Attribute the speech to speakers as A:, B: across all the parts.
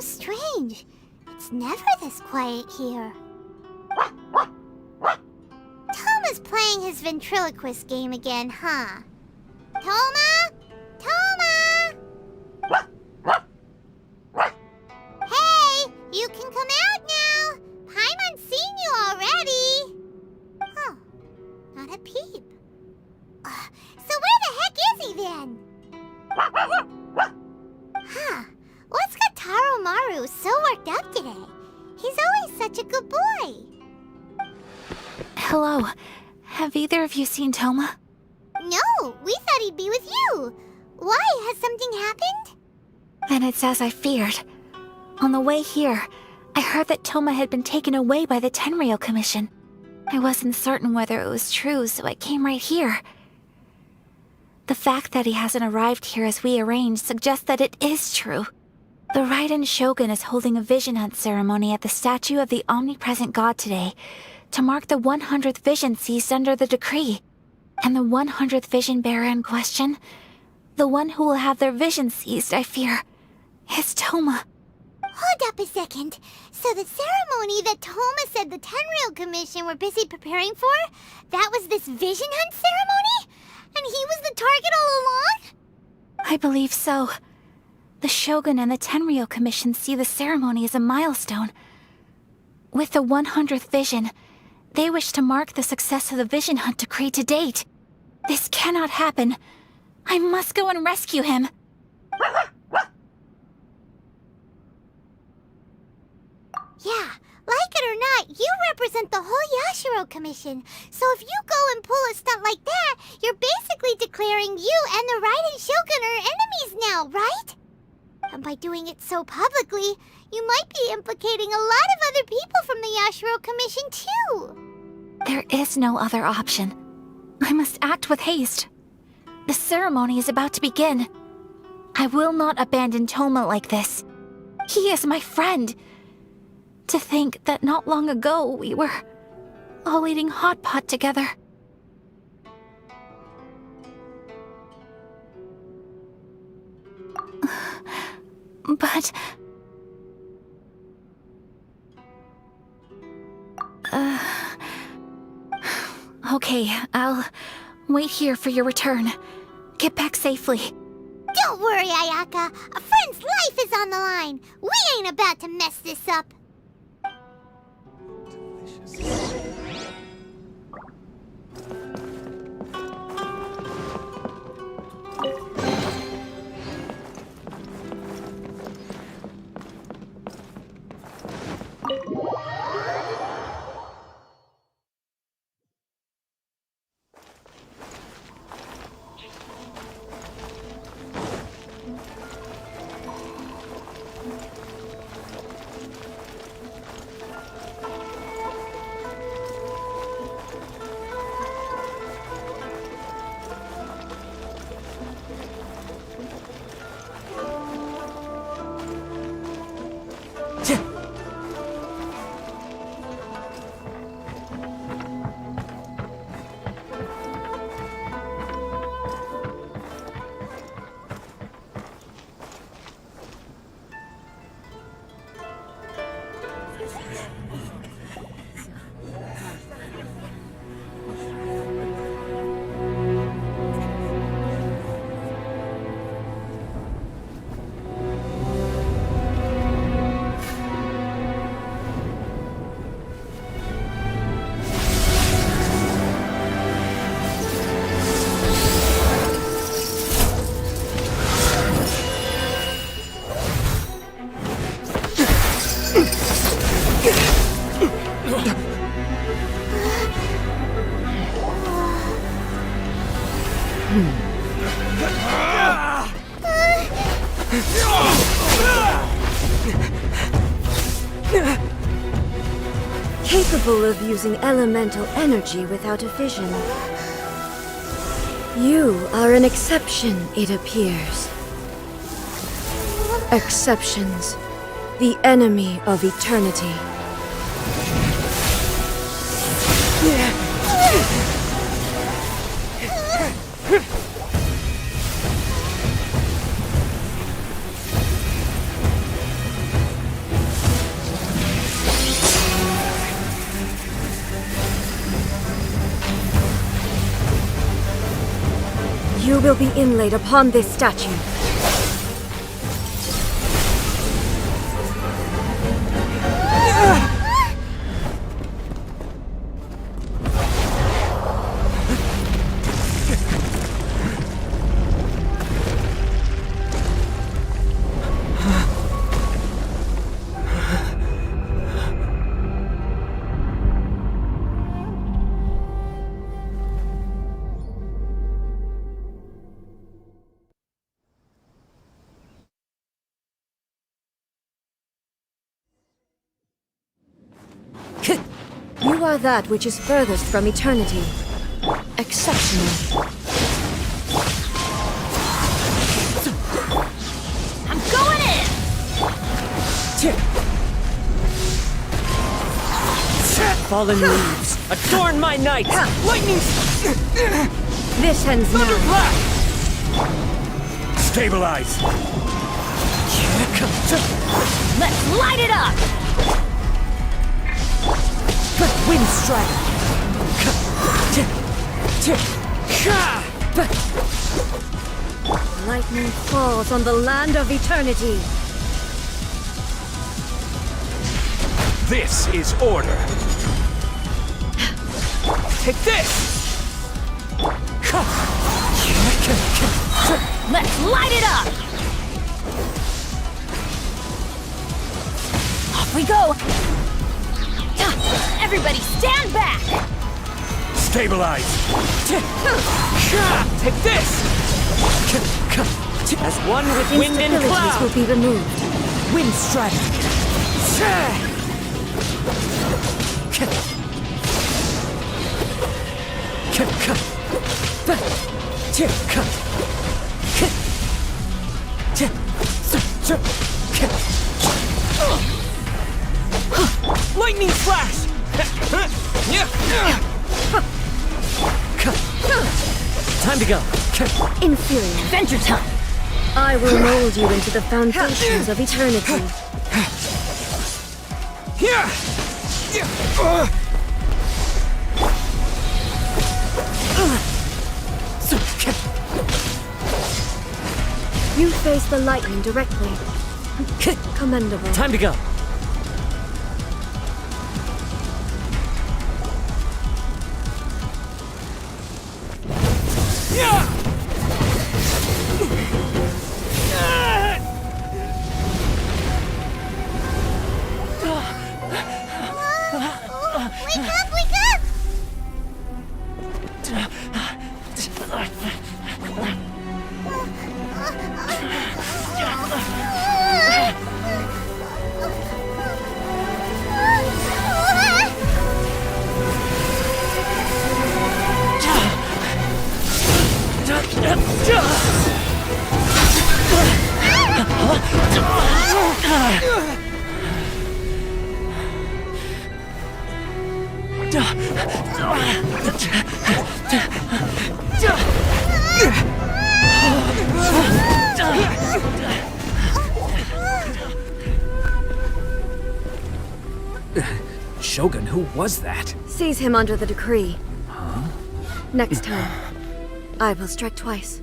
A: strange. It's never this quiet here. Toma's playing his ventriloquist game again, huh? Toma? Toma! Hey, you can come out now. Paimon's seen you already. Oh, not a peep. So where the heck is he then? Huh, what's got Taro Maru so worked up today? He's always such a good boy.
B: Hello. Have either of you seen Toma?
A: No, we thought he'd be with you. Why? Has something happened?
B: Then it's as I feared. On the way here, I heard that Toma had been taken away by the Tenryou Commission. I wasn't certain whether it was true, so I came right here. The fact that he hasn't arrived here as we arranged suggests that it is true. The Raiden Shogun is holding a vision hunt ceremony at the statue of the omnipresent god today to mark the 100th vision seized under the decree. And the 100th vision bearer in question, the one who will have their vision seized, I fear, is Toma.
A: Hold up a second. So the ceremony that Toma said the Tenryou Commission were busy preparing for, that was this vision hunt ceremony? And he was the target all along?
B: I believe so. The Shogun and the Tenryou Commission see the ceremony as a milestone. With the 100th vision, they wish to mark the success of the vision hunt decree to date. This cannot happen. I must go and rescue him.
A: Yeah, like it or not, you represent the whole Yashiro Commission. So if you go and pull a stunt like that, you're basically declaring you and the Raiden Shogun are enemies now, right? And by doing it so publicly, you might be implicating a lot of other people from the Yashiro Commission too.
B: There is no other option. I must act with haste. The ceremony is about to begin. I will not abandon Toma like this. He is my friend. To think that not long ago we were all eating hot pot together. But... Okay, I'll wait here for your return. Get back safely.
A: Don't worry, Ayaka. A friend's life is on the line. We ain't about to mess this up.
C: Capable of using elemental energy without a vision. You are an exception, it appears. Exceptions, the enemy of eternity. You will be inlaid upon this statue. You are that which is furthest from eternity.
B: Exceptional. I'm going in!
D: Fallen leaves, adorn my night! Lightning!
C: This ends
D: Thunder
C: now.
D: blast! Stabilize!
B: Let's light it up!
D: Wind strike!
C: Lightning falls on the land of eternity.
D: This is order! Take this!
B: Let's light it up! Off we go! Everybody stand back!
D: Stabilize! Take this! As one with wind and
C: Instabilities
D: cloud!
C: will be removed.
D: Wind strike! Lightning flash! Time to go.
C: Inferior.
B: Adventure time!
C: I will mold you into the foundations of eternity. You face the lightning directly. Commendable.
D: Time to go.
A: Wake up, wake up!
D: Shogun, who was that?
C: Seize him under the decree. Next time, I will strike twice.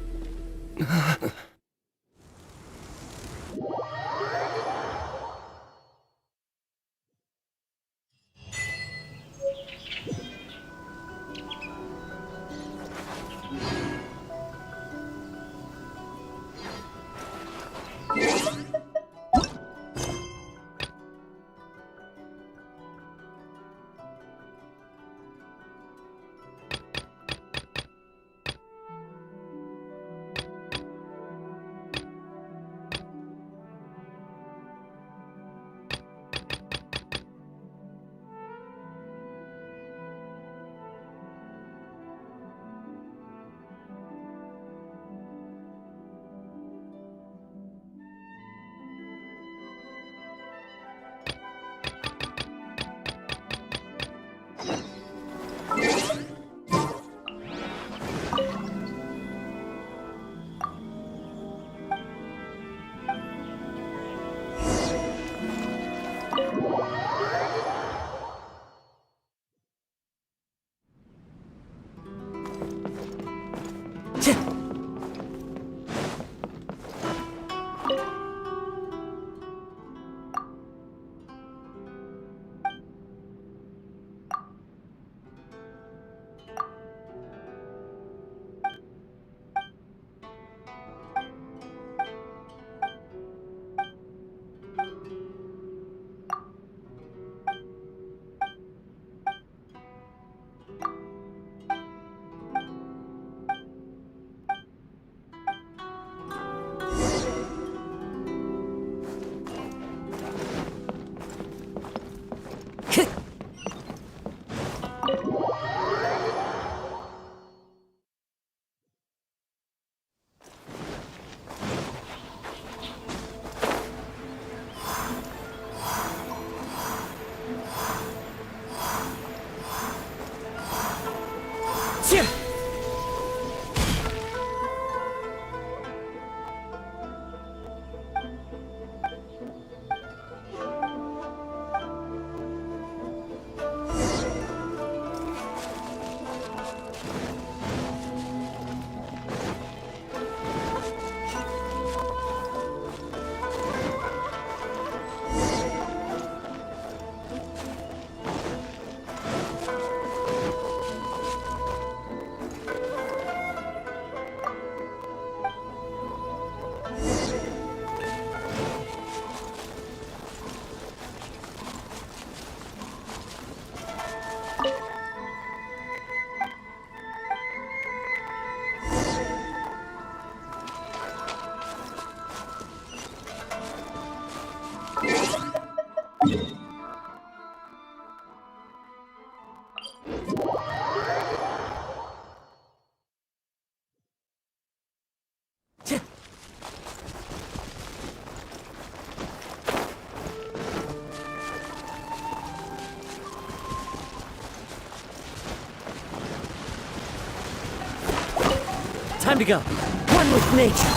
D: Time to go. One with nature.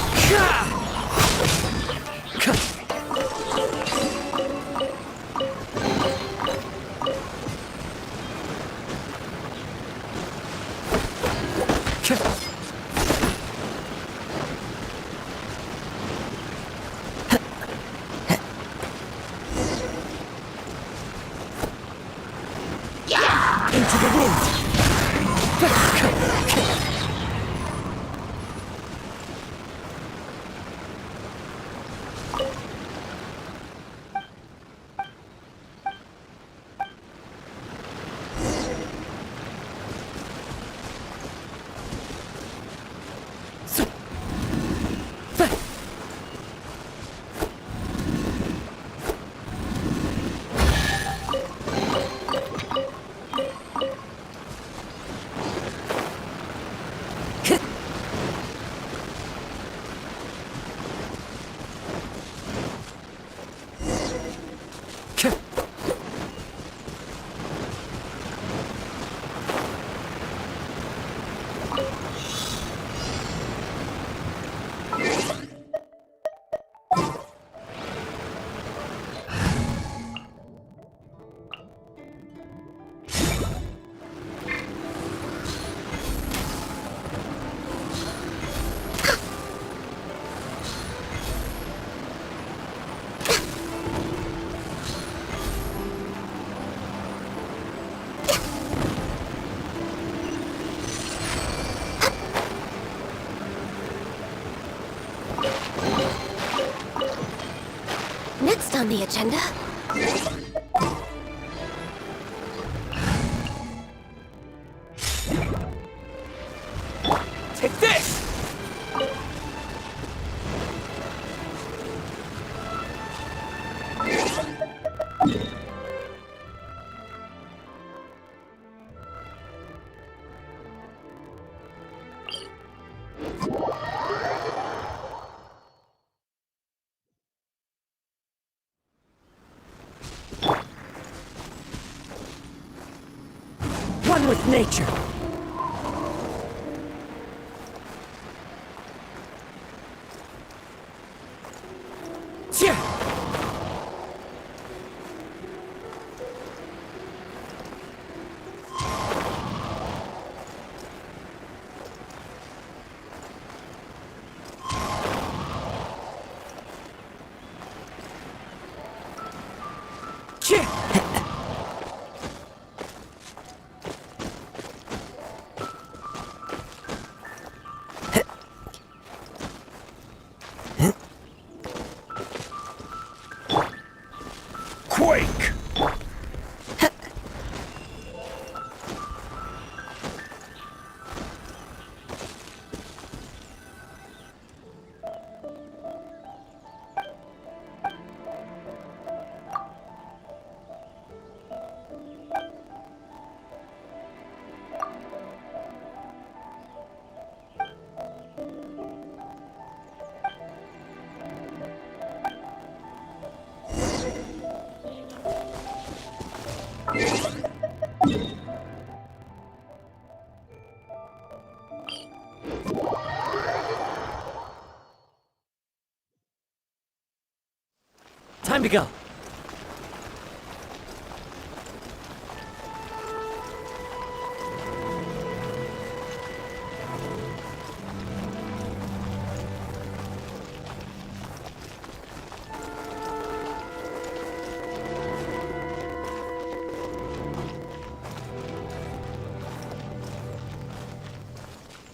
D: Into the wind.
C: Next on the agenda.
D: Take this! One with nature. Quake! Time to go.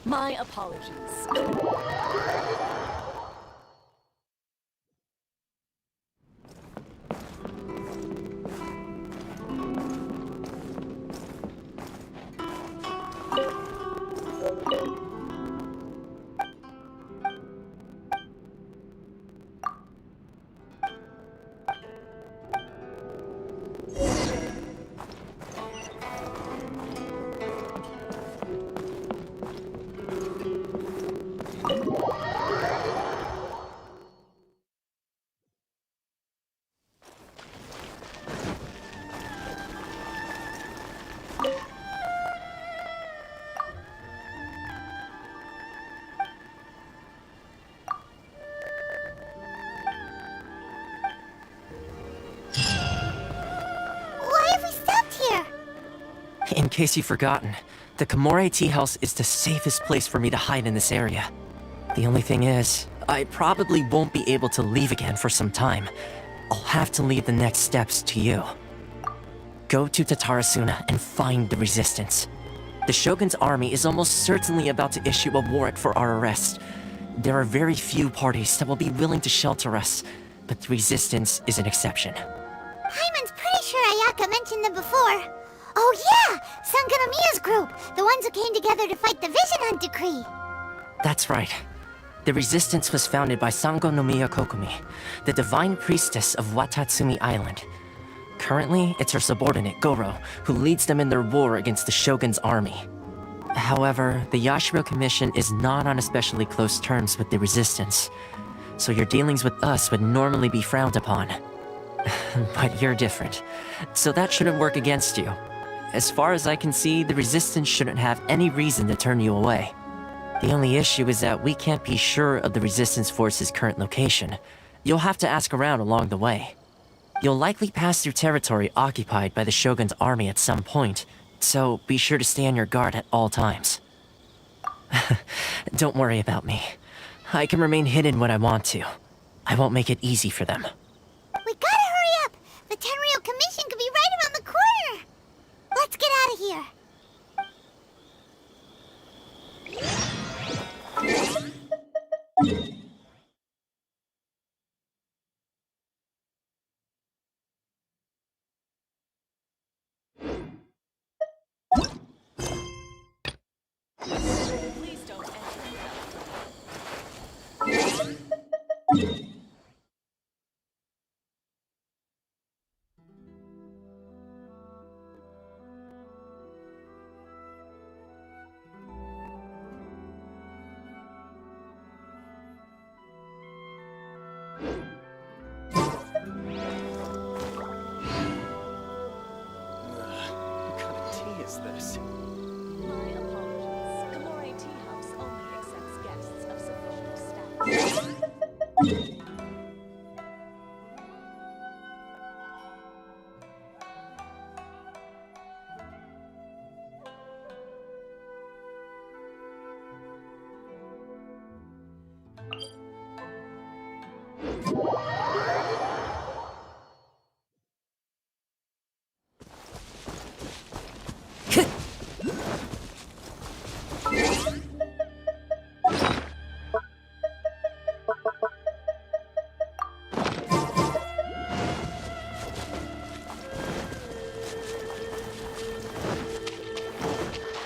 E: My apologies.
D: case you've forgotten, the Komore Tea House is the safest place for me to hide in this area. The only thing is, I probably won't be able to leave again for some time. I'll have to leave the next steps to you. Go to Tatarasuna and find the resistance. The Shogun's army is almost certainly about to issue a warrant for our arrest. There are very few parties that will be willing to shelter us, but the resistance is an exception.
A: Paimon's pretty sure Ayaka mentioned them before. Oh yeah! Sangonomiya's group! The ones who came together to fight the Vision Hunt Decree!
D: That's right. The resistance was founded by Sango no Miya Kokumi, the divine priestess of Watatsumi Island. Currently, it's her subordinate, Goro, who leads them in their war against the Shogun's army. However, the Yashiro Commission is not on especially close terms with the resistance, so your dealings with us would normally be frowned upon. But you're different, so that shouldn't work against you. As far as I can see, the resistance shouldn't have any reason to turn you away. The only issue is that we can't be sure of the resistance force's current location. You'll have to ask around along the way. You'll likely pass through territory occupied by the Shogun's army at some point, so be sure to stay on your guard at all times. Don't worry about me. I can remain hidden when I want to. I won't make it easy for them.
A: We gotta hurry up! The Tenryou Commission could be right around the corner! Let's get out of here!
E: Please don't enter.
F: What kind of tea is this?
E: My apologies. Komore Tea House only accepts guests of sufficient status.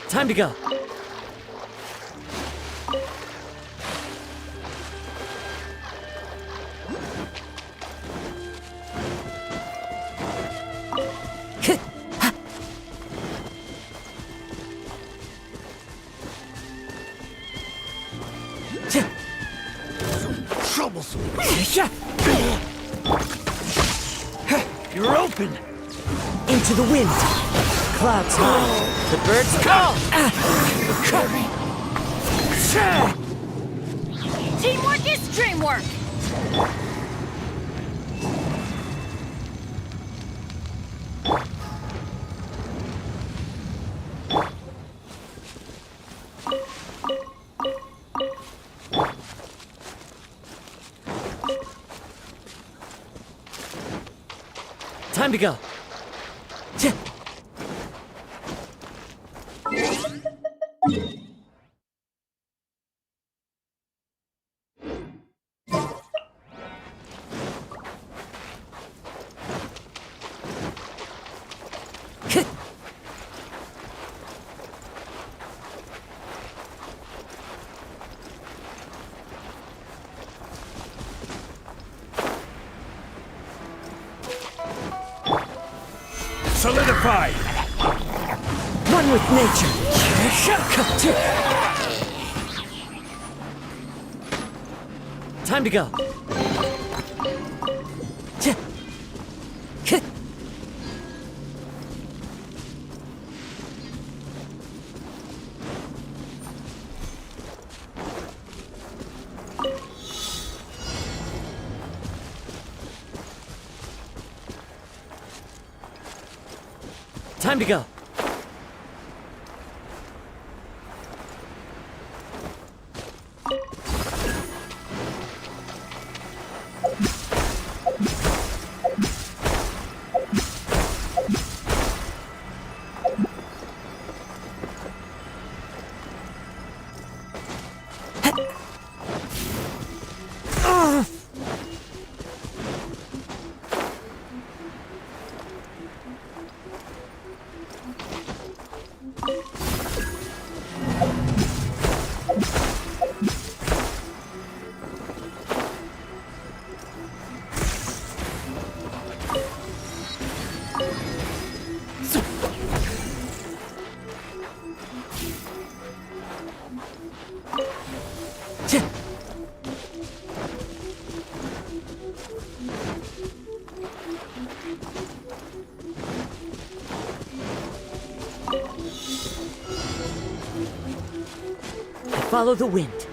D: Time to go!
F: Troublesome.
D: You're open! Into the wind! Clouds high, the birds call!
E: Teamwork is dreamwork!
D: Time to go!
F: Solidified!
D: One with nature! Time to go! Time to go! Follow the wind.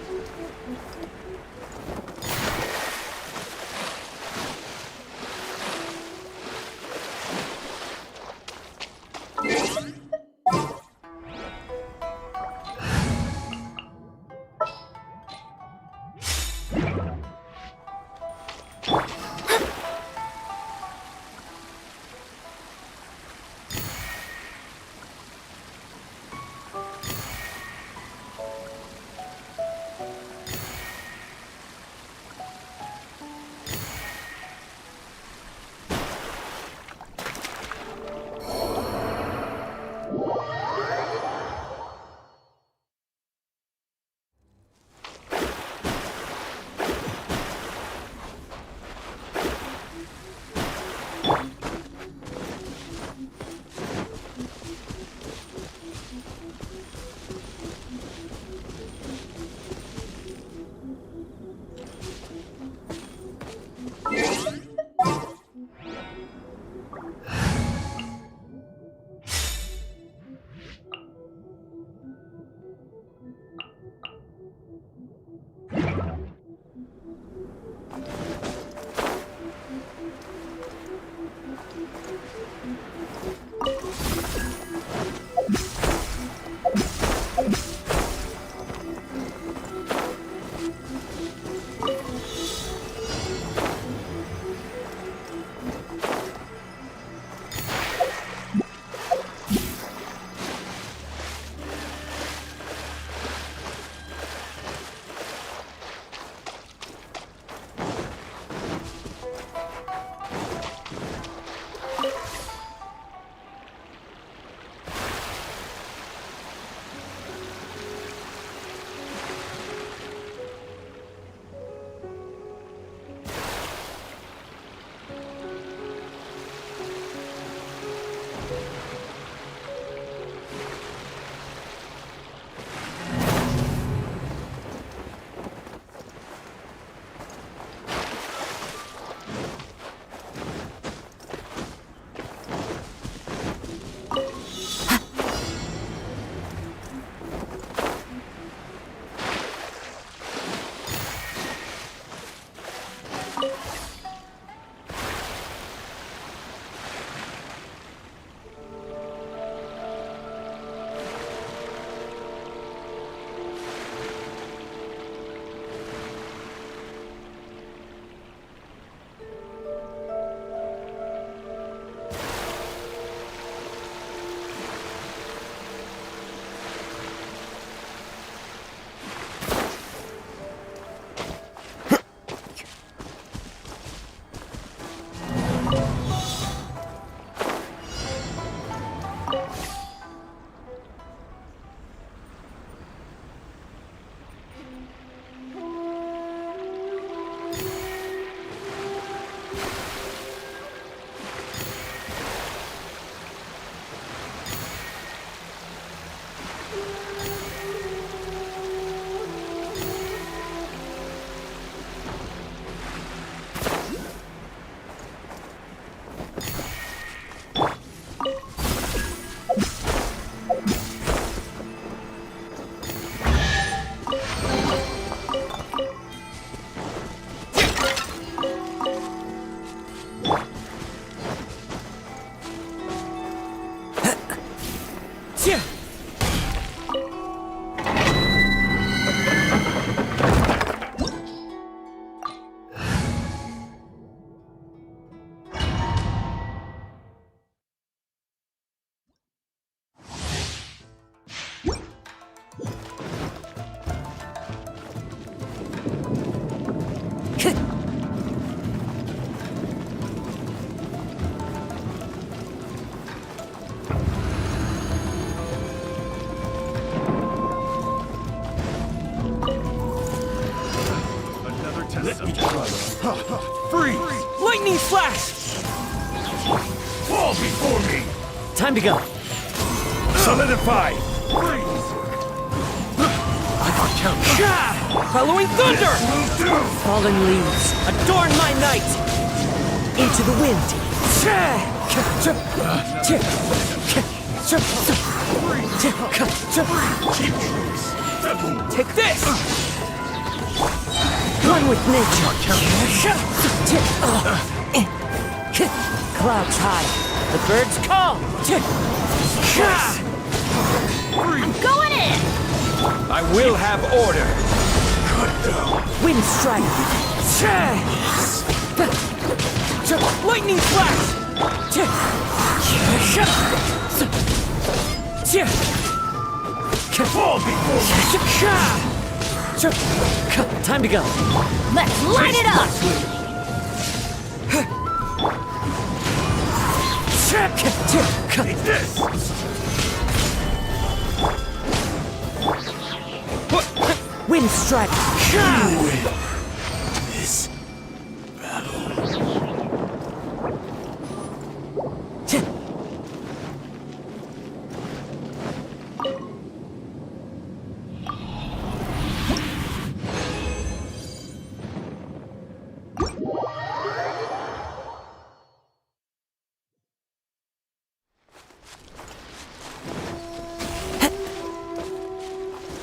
F: Freeze!
D: Lightning flash!
F: Fall before me!
D: Time to go.
F: Solidify! Freeze!
D: Following thunder! Fallen leaves, adorn my night! Into the wind! Take this! One with nature! Clouds high, the birds call!
E: I'm going in!
F: I will have order.
D: Wind strike! Lightning flash!
F: Fall before me.
D: Time to go.
E: Let's light it up!
F: Take this.
D: Wind strike!
F: This battle.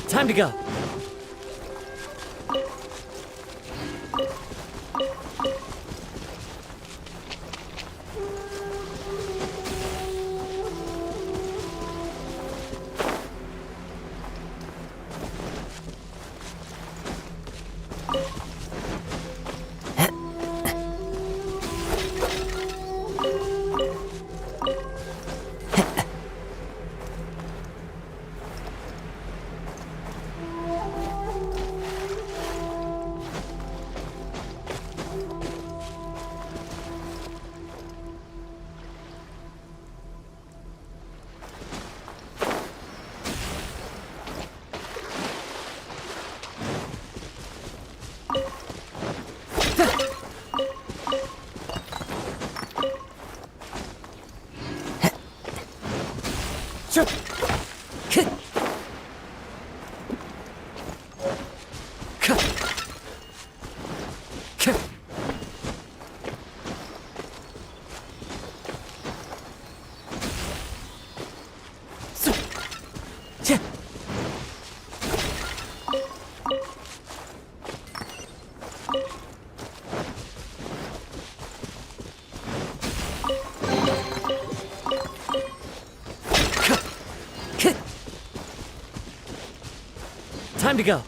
D: Time to go. Time to go.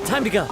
D: Time to go.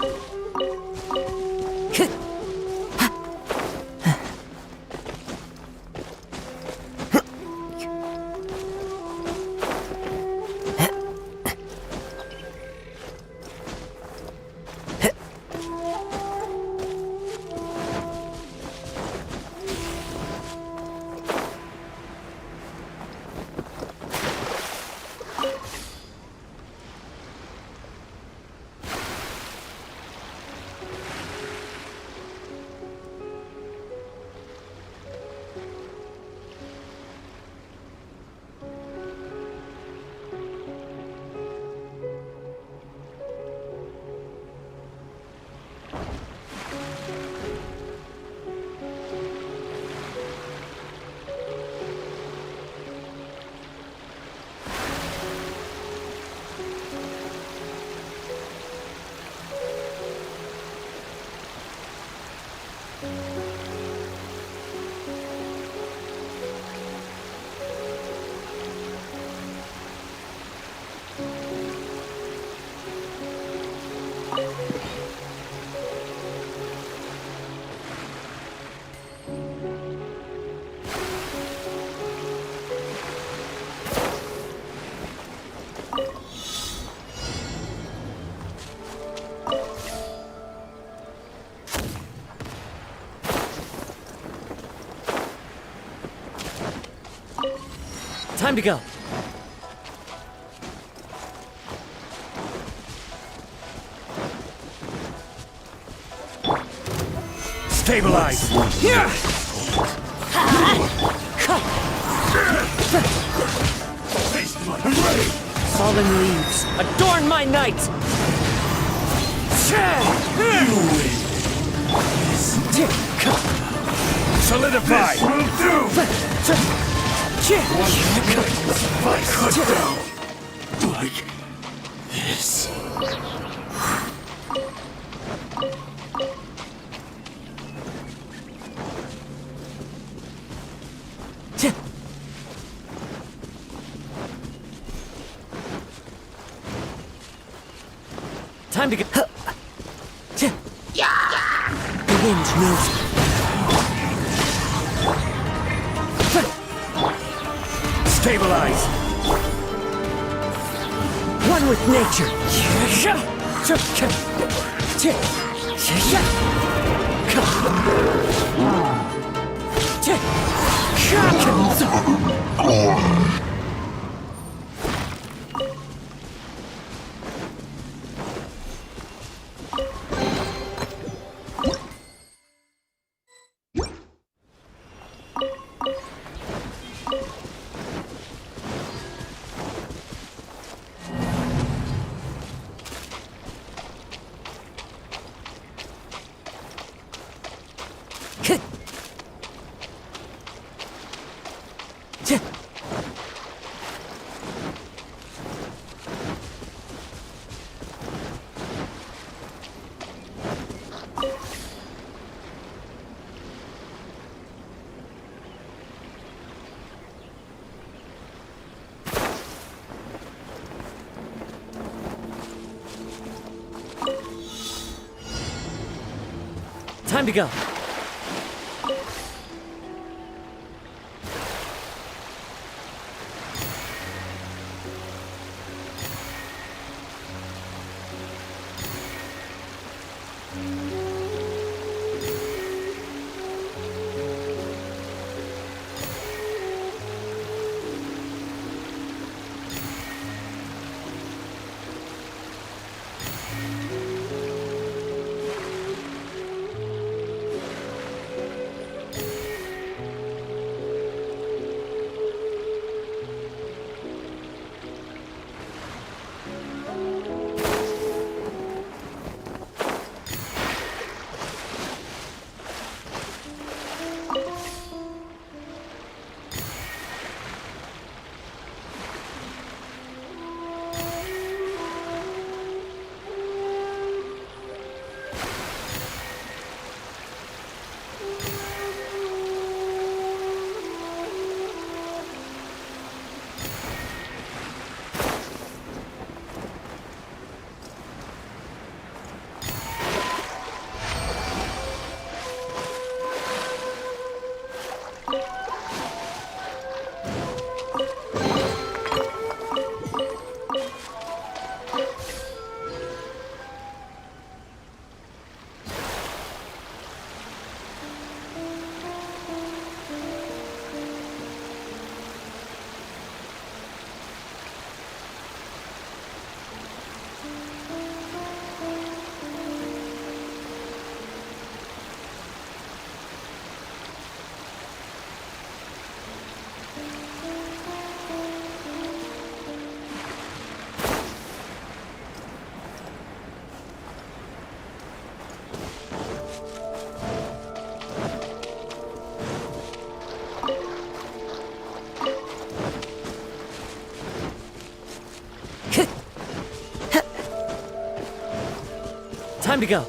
D: Time to go.
F: Stabilize! Yeah!
D: Fallen leaves, adorn my night!
F: Solidify! This will do! Cut down like this.
D: Time to go. The wind knows me.
F: Stabilize!
D: One with nature. Time to go. Time to go.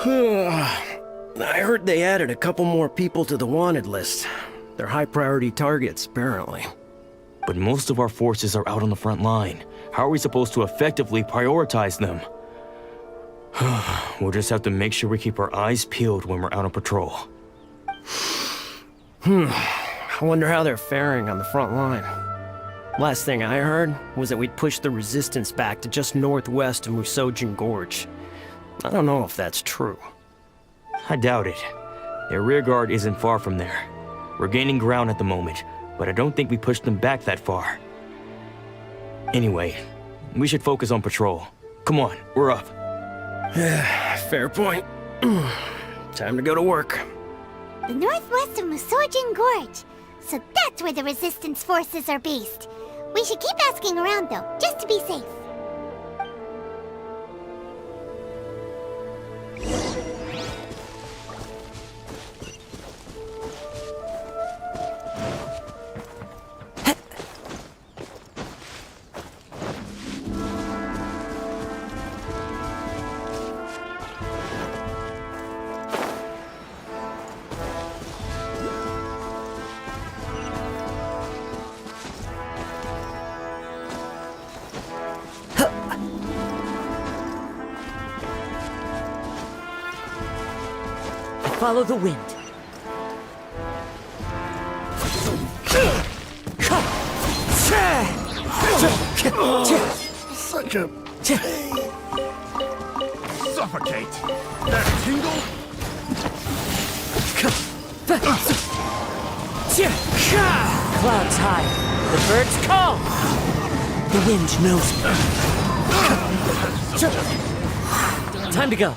G: I heard they added a couple more people to the wanted list. They're high-priority targets, apparently.
H: But most of our forces are out on the front line. How are we supposed to effectively prioritize them? We'll just have to make sure we keep our eyes peeled when we're out on patrol.
G: I wonder how they're faring on the front line. Last thing I heard was that we'd pushed the resistance back to just northwest of Musojin Gorge. I don't know if that's true.
H: I doubt it. Their rear guard isn't far from there. We're gaining ground at the moment, but I don't think we pushed them back that far. Anyway, we should focus on patrol. Come on, we're up.
G: Fair point. Time to go to work.
A: The northwest of Musojin Gorge. So that's where the resistance forces are based. We should keep asking around though, just to be safe.
D: Follow the wind.
F: Such a pain. Suffocate. That tingle?
D: Clouds high. The birds call. The wind knows me. Time to go.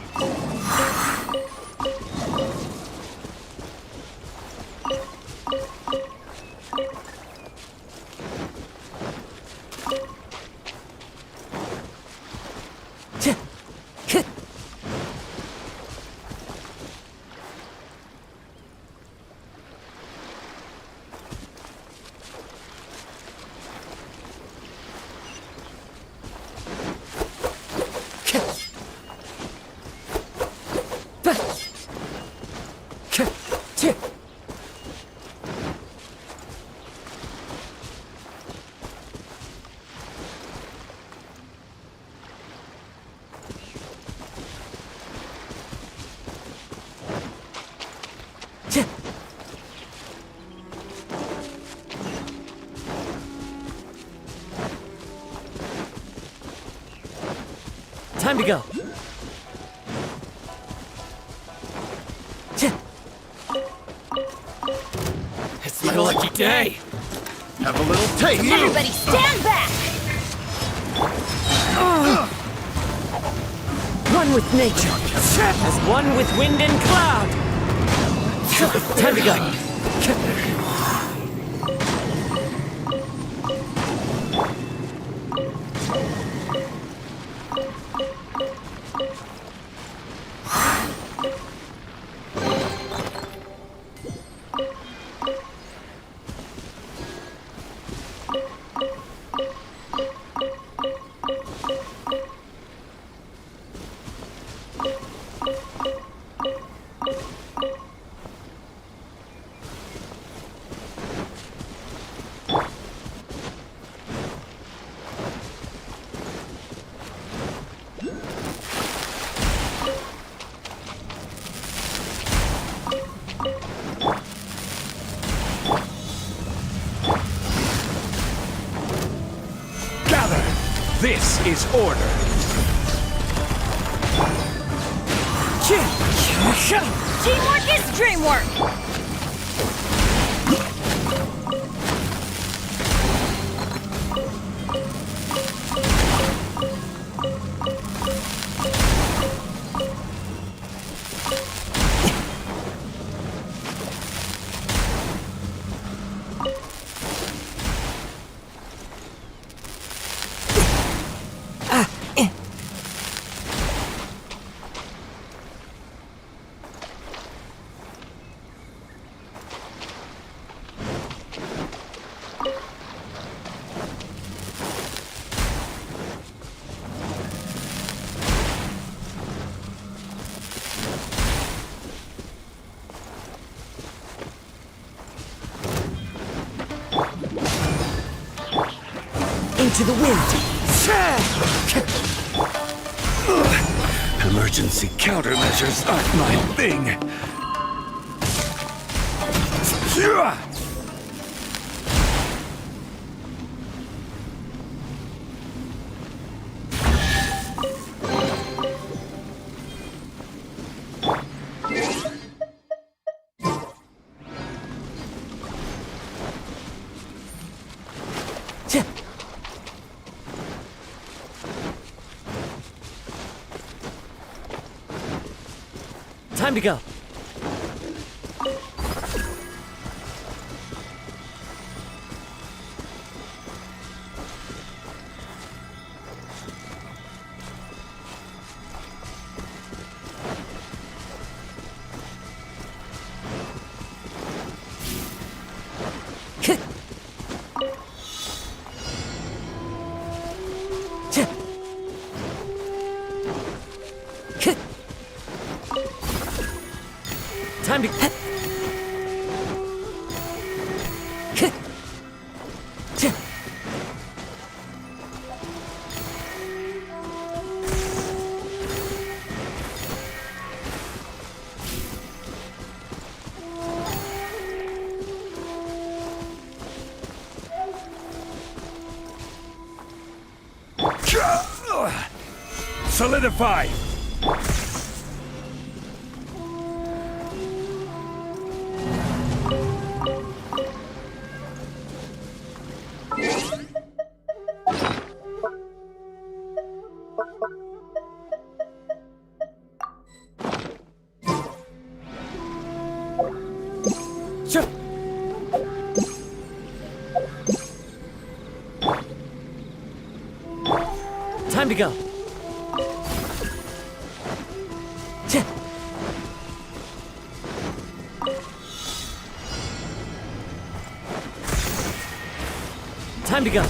D: Time to go.
G: It's my lucky day.
F: Have a little taste.
C: Everybody stand back!
D: One with nature, as one with wind and cloud. Time to go.
F: This is order.
C: Teamwork is dreamwork!
G: into the wind.
F: Emergency countermeasures aren't my thing.
G: Time to go. Time to...
F: Solidify!
G: Time to go. Time to go.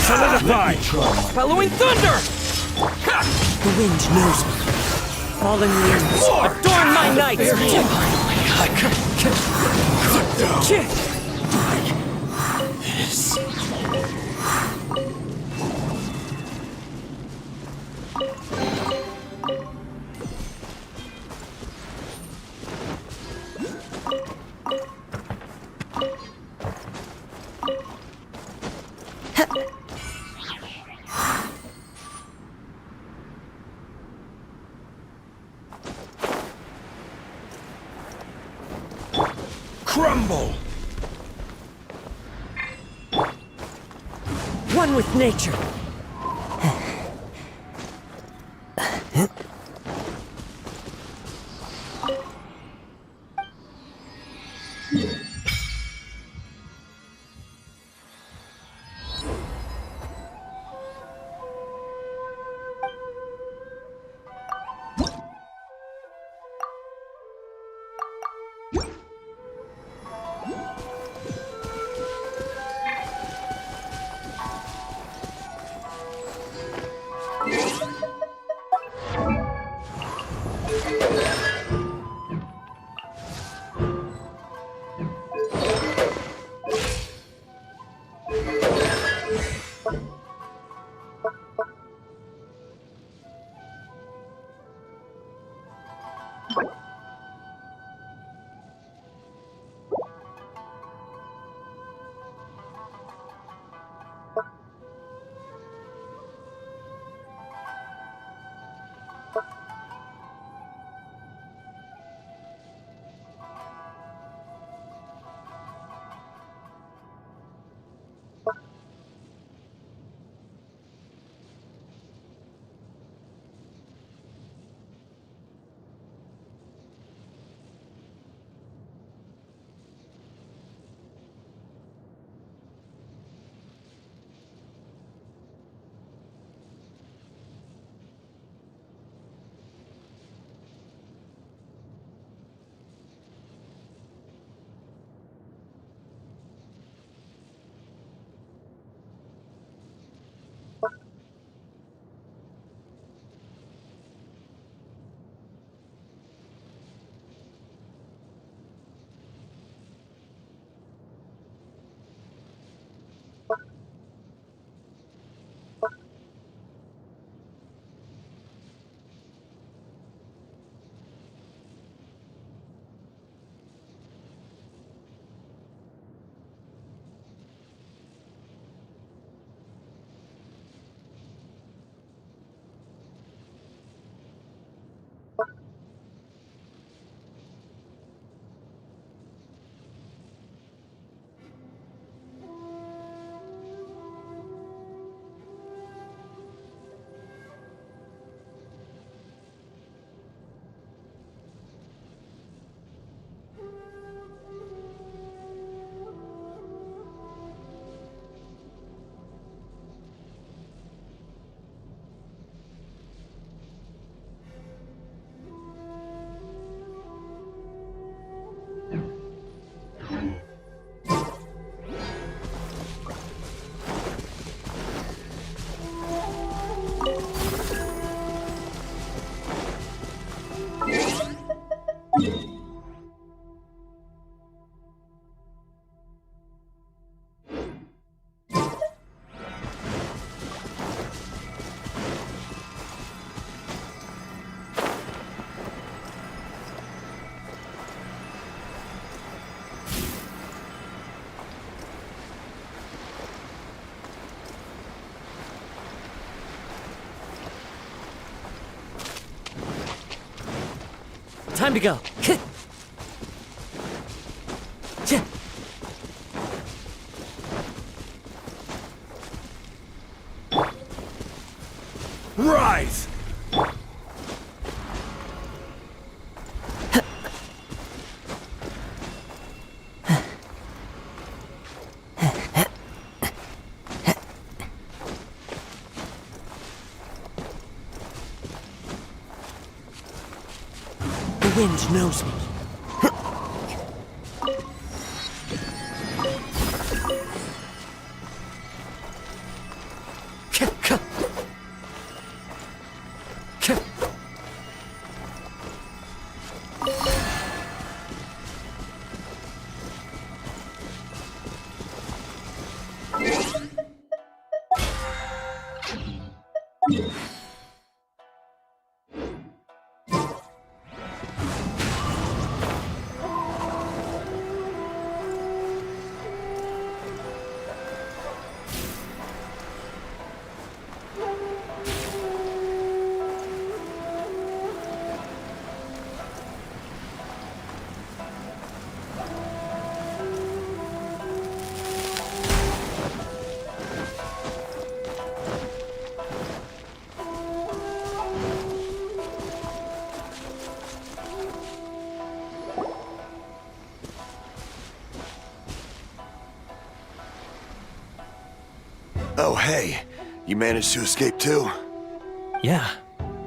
F: Solidify!
G: Following thunder! The wind knows me. Fallen leaves adorn my night!
F: Crumble!
G: One with nature.
D: Time to go.
F: Rise!
D: The wind knows me.
F: Oh, hey. You managed to escape too?
I: Yeah.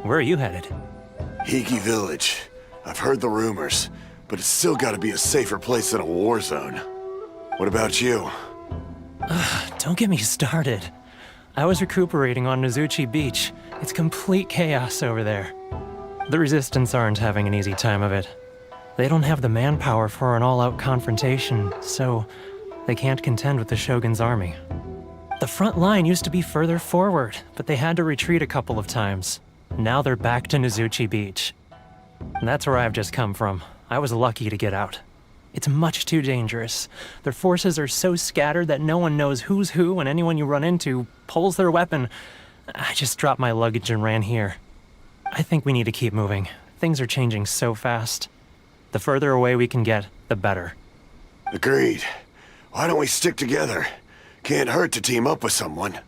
I: Where are you headed?
F: Hiki Village. I've heard the rumors, but it's still gotta be a safer place than a war zone. What about you?
I: Don't get me started. I was recuperating on Nozuchi Beach. It's complete chaos over there. The Resistance aren't having an easy time of it. They don't have the manpower for an all-out confrontation, so they can't contend with the Shogun's army. The front line used to be further forward, but they had to retreat a couple of times. Now they're back to Nozuchi Beach. And that's where I've just come from. I was lucky to get out. It's much too dangerous. Their forces are so scattered that no one knows who's who, and anyone you run into pulls their weapon. I just dropped my luggage and ran here. I think we need to keep moving. Things are changing so fast. The further away we can get, the better.
F: Agreed. Why don't we stick together? Can't hurt to team up with someone.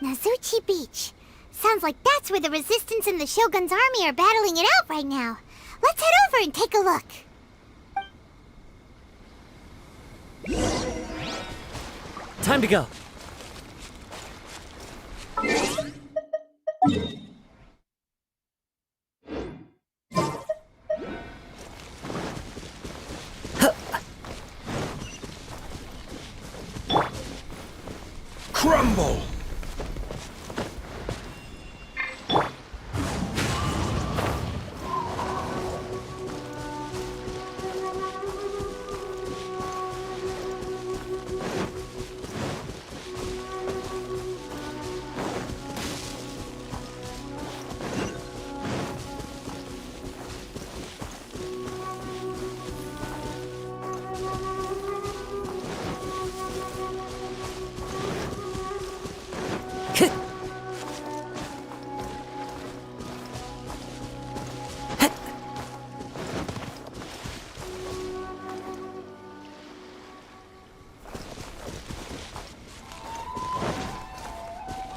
A: Nozuchi Beach. Sounds like that's where the Resistance and the Shogun's army are battling it out right now. Let's head over and take a look.
D: Time to go.
F: Crumble!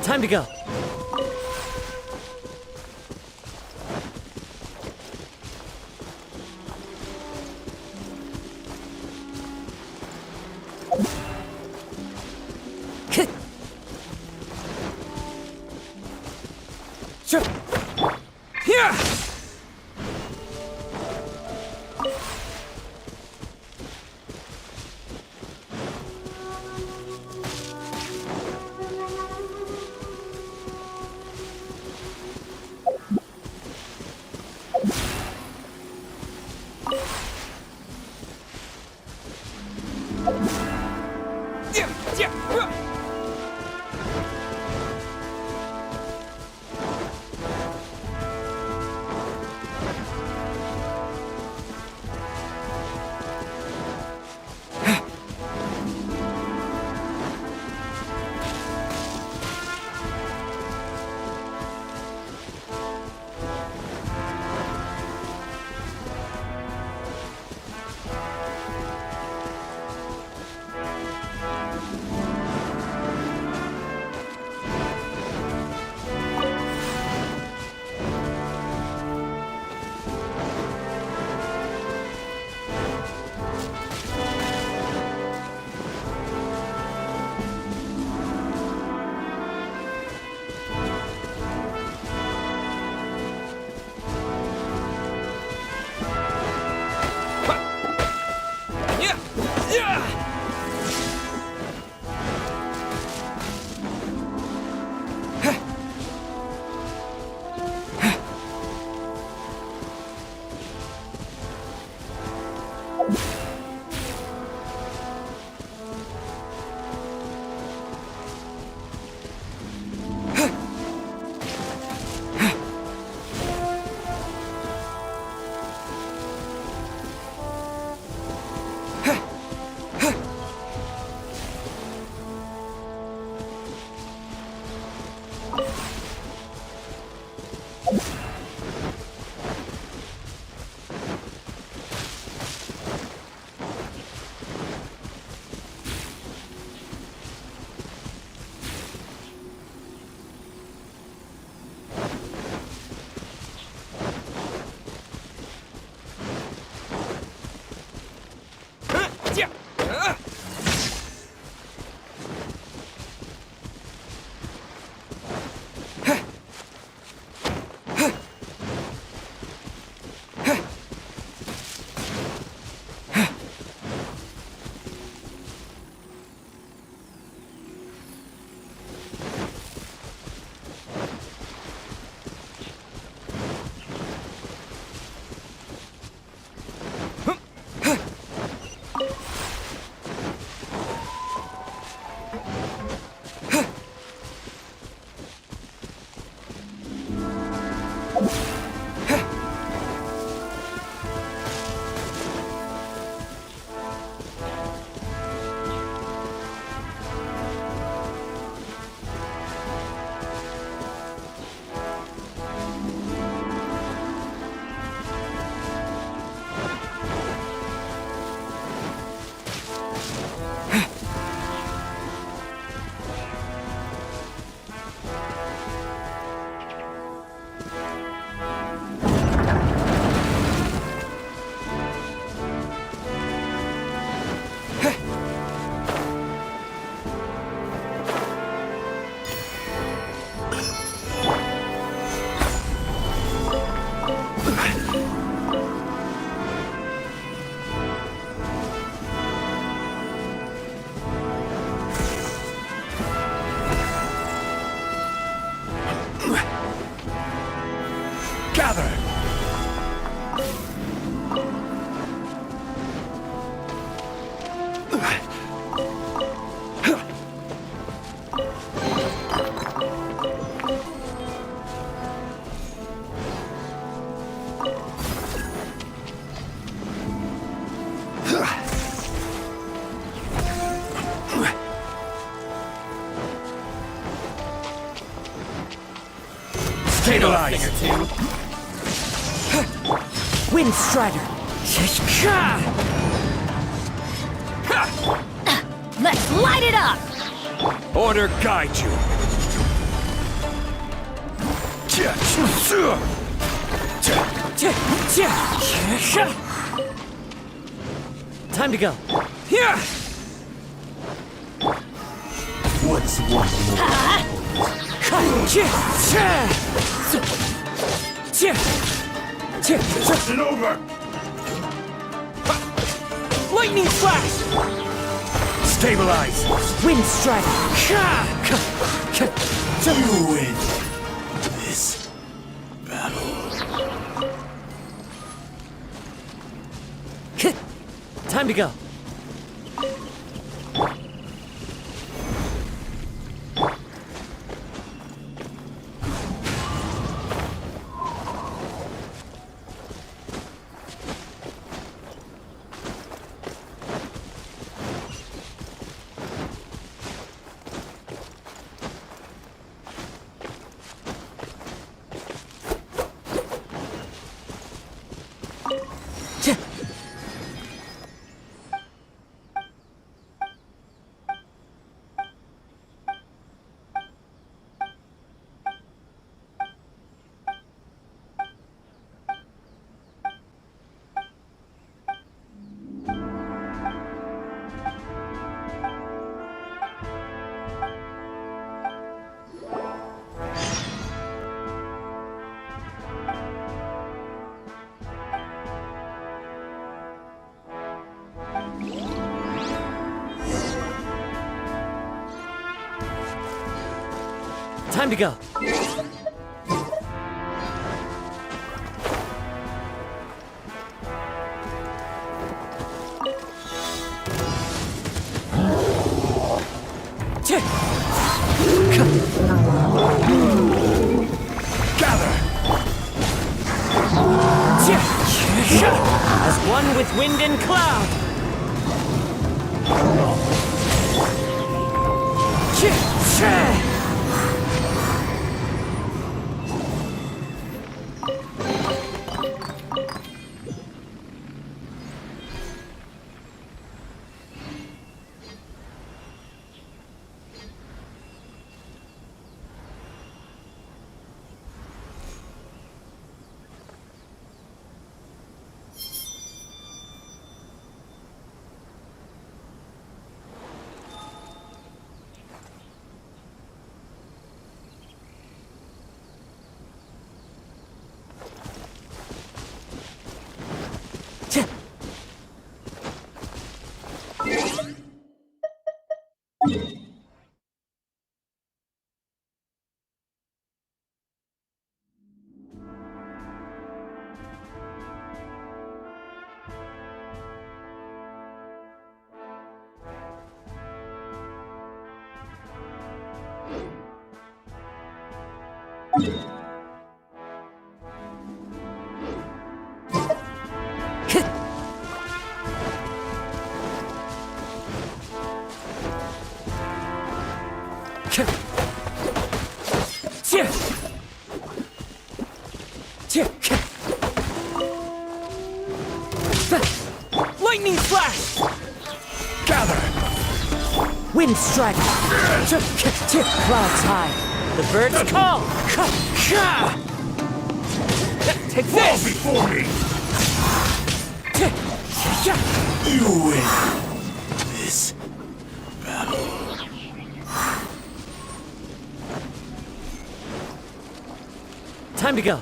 D: Time to go.
J: Stabilize!
G: Wind Strider!
B: Let's light it up!
J: Order guide you!
G: Time to go.
J: What's one It over!
G: Lightning Flash!
J: Stabilize!
G: Wind Strider!
J: You win this battle.
G: Time to go. Time to go.
J: Gather!
G: As one with wind and cloud. Lightning Flash!
J: Gather!
G: Wind Strider! Clouds high! The birds call! Take
J: Fall
G: this!
J: before me! You win this battle.
G: Time to go.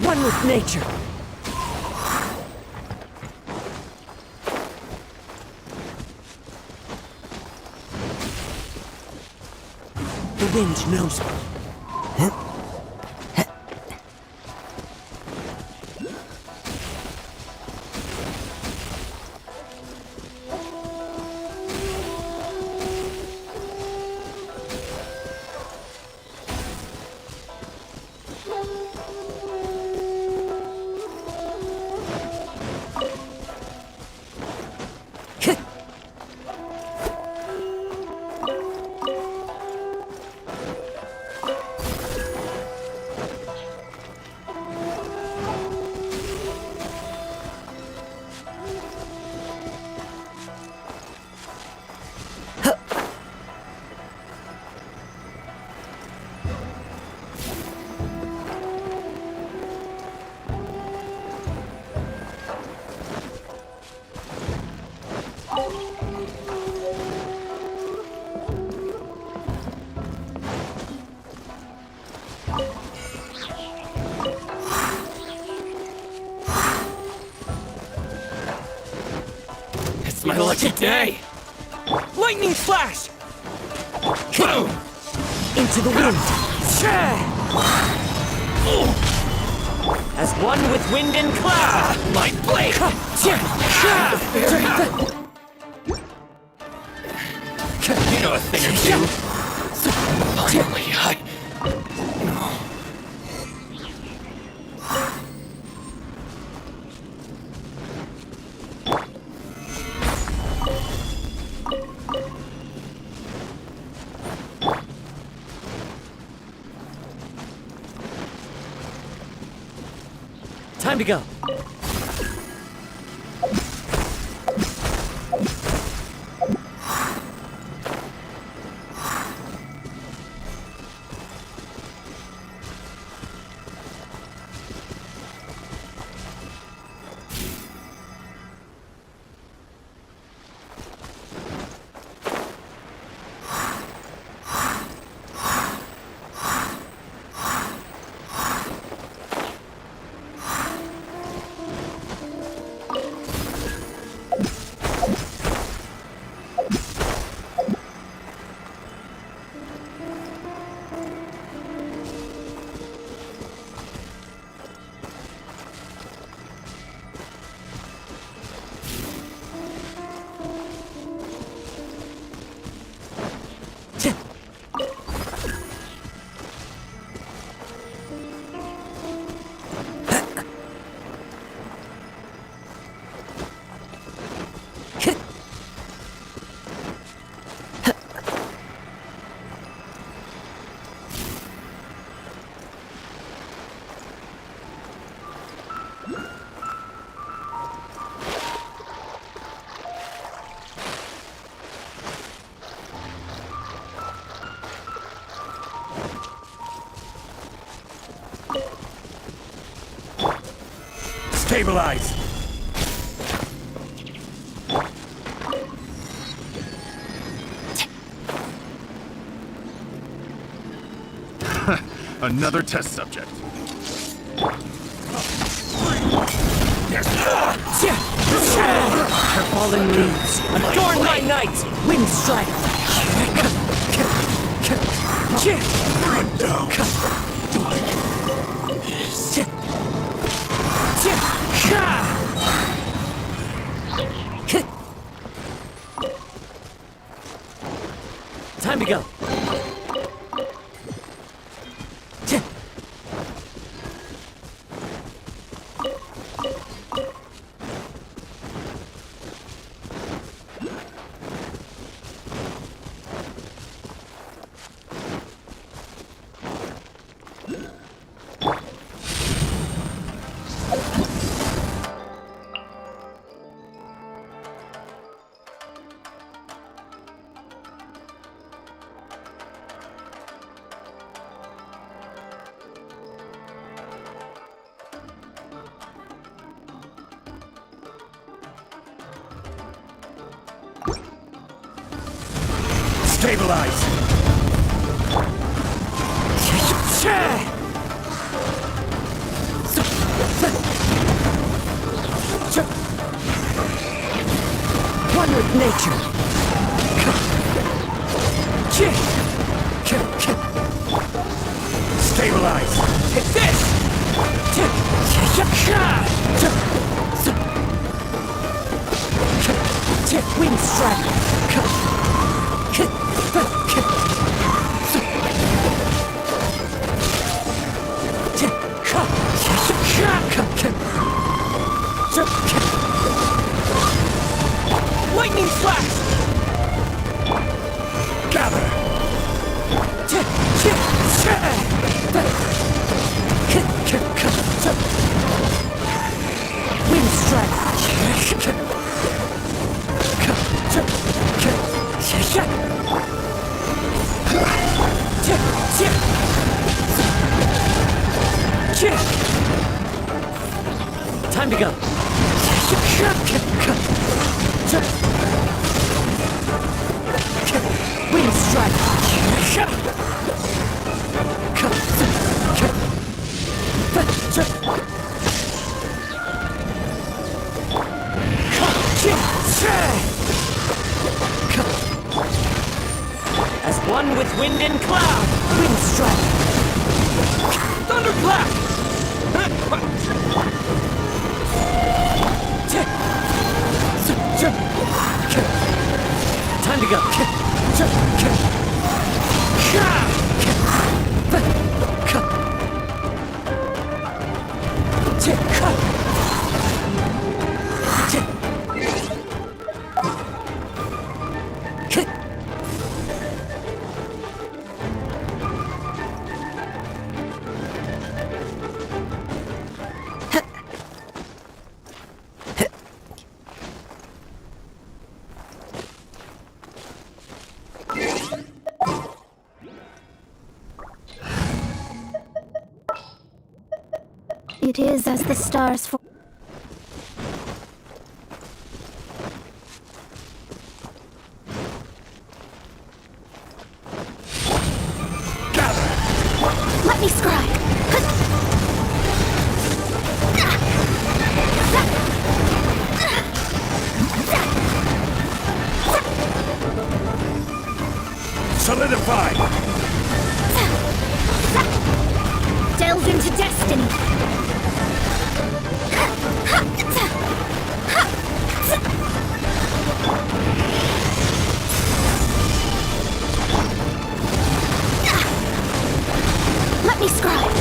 G: One with nature. The wind knows me.
J: today.
H: Lightning flash!
J: Boom!
H: Into the wind! As one with wind and cloud!
J: My blade! You know a thing or two. Finally,
H: Time to go.
J: stabilize!
F: Another test subject.
H: Her fallen leaves adorn my night! Wind strike!
J: Run down.
H: Time to go.
J: Stabilize!
H: One with nature.
J: Stabilize! Hit this!
H: Wind strike. Lightning flash!
J: Gather!
H: Wind strike! Time to go. Wind strike.
D: One with wind and cloud! Wind strike! Thunderclap! Time to go!
B: It is as the stars for. Let me scribe.
F: Solidify!
B: Delve into destiny. Let me scribe.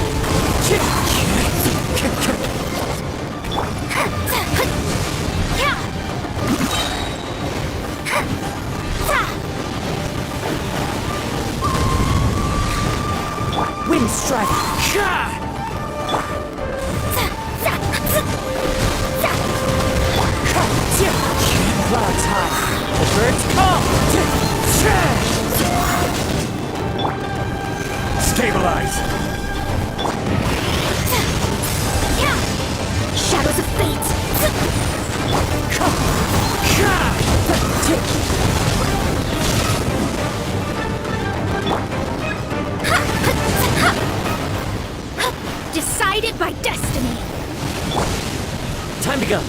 D: Wind strike! Clouds high! The birds come!
F: Stabilize!
B: Shadows of fate. Decided by destiny.
D: Time to go!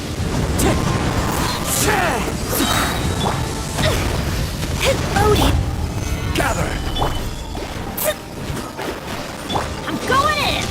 B: Odin.
F: Gather!
B: I'm going in.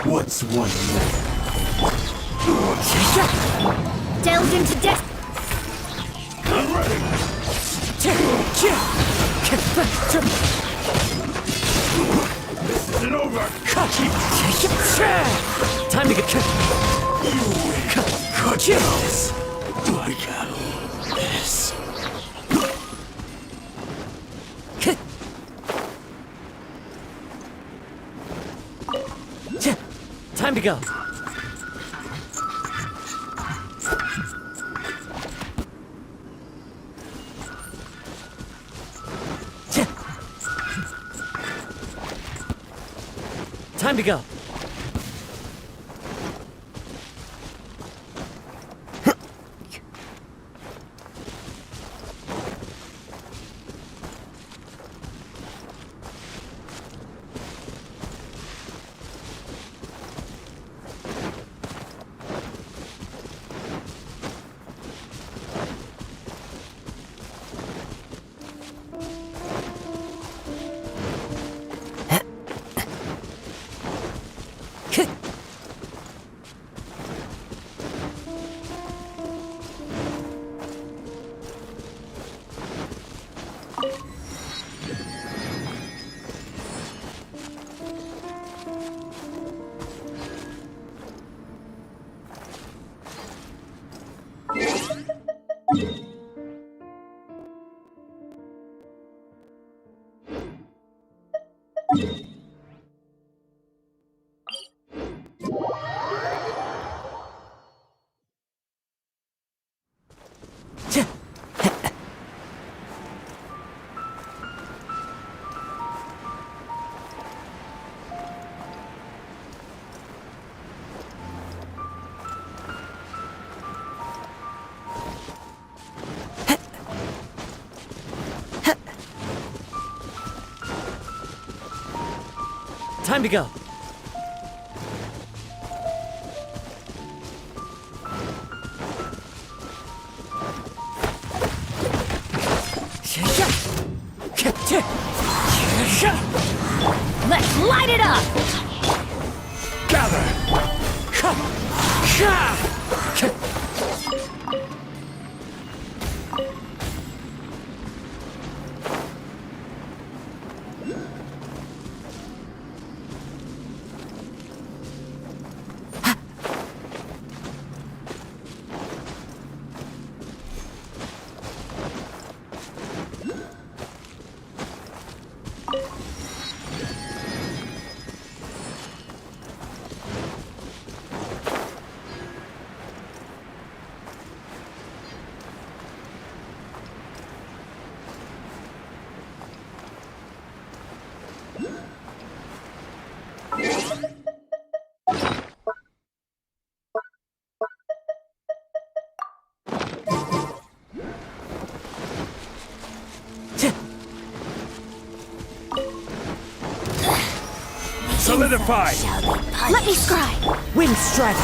F: What's one more?
B: Delve into death.
F: I'm ready! This isn't over!
D: Time to get
F: You win! Cut this! I got this!
D: Time to go! Time to go!
G: Time to go.
B: Let's light it up!
J: Gather! Solidify!
B: Let me scry!
G: Wind strike.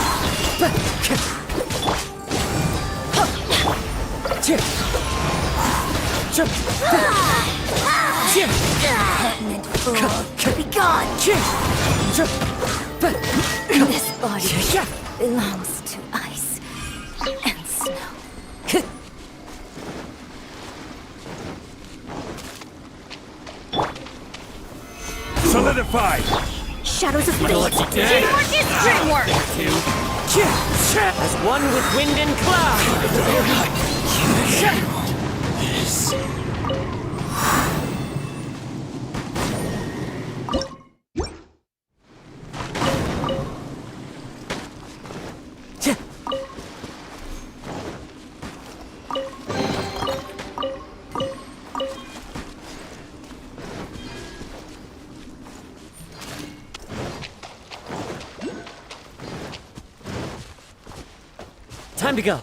B: Pertinent fool! Be gone! This body belongs to ice and snow.
J: Solidify!
B: Shadows of fate!
J: dead.
B: Teamwork is dreamwork!
G: As one with wind and cloud. Time to go.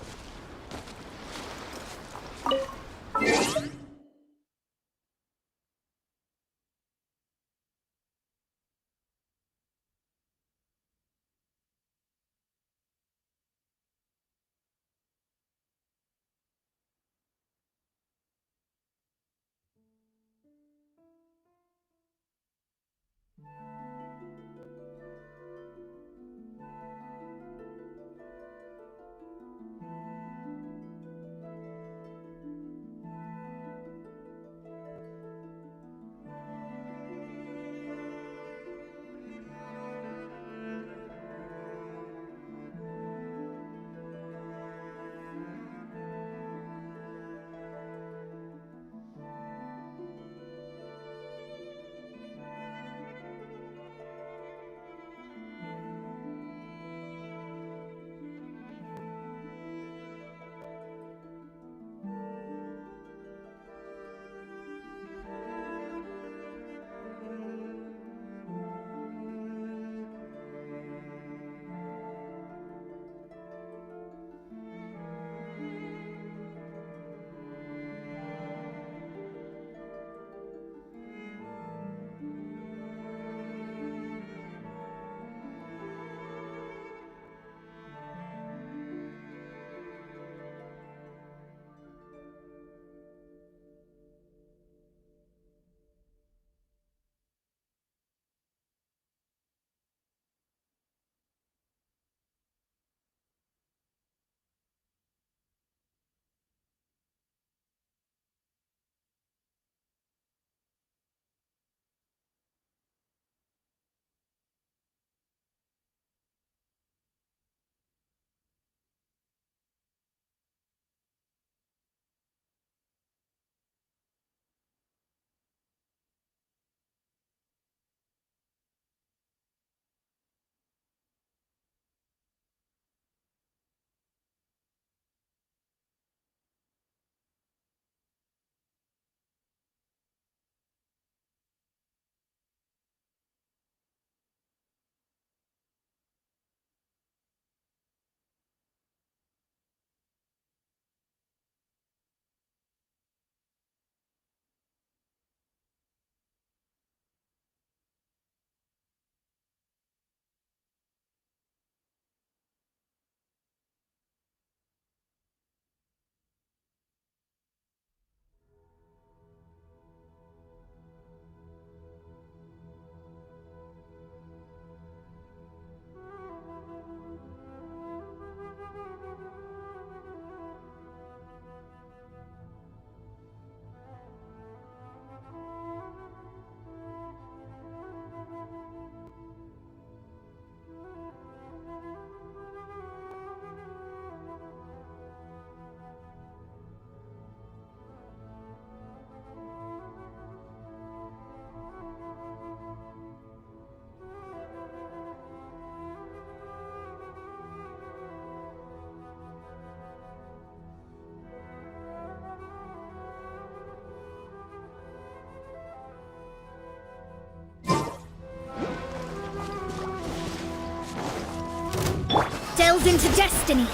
C: trials into destiny.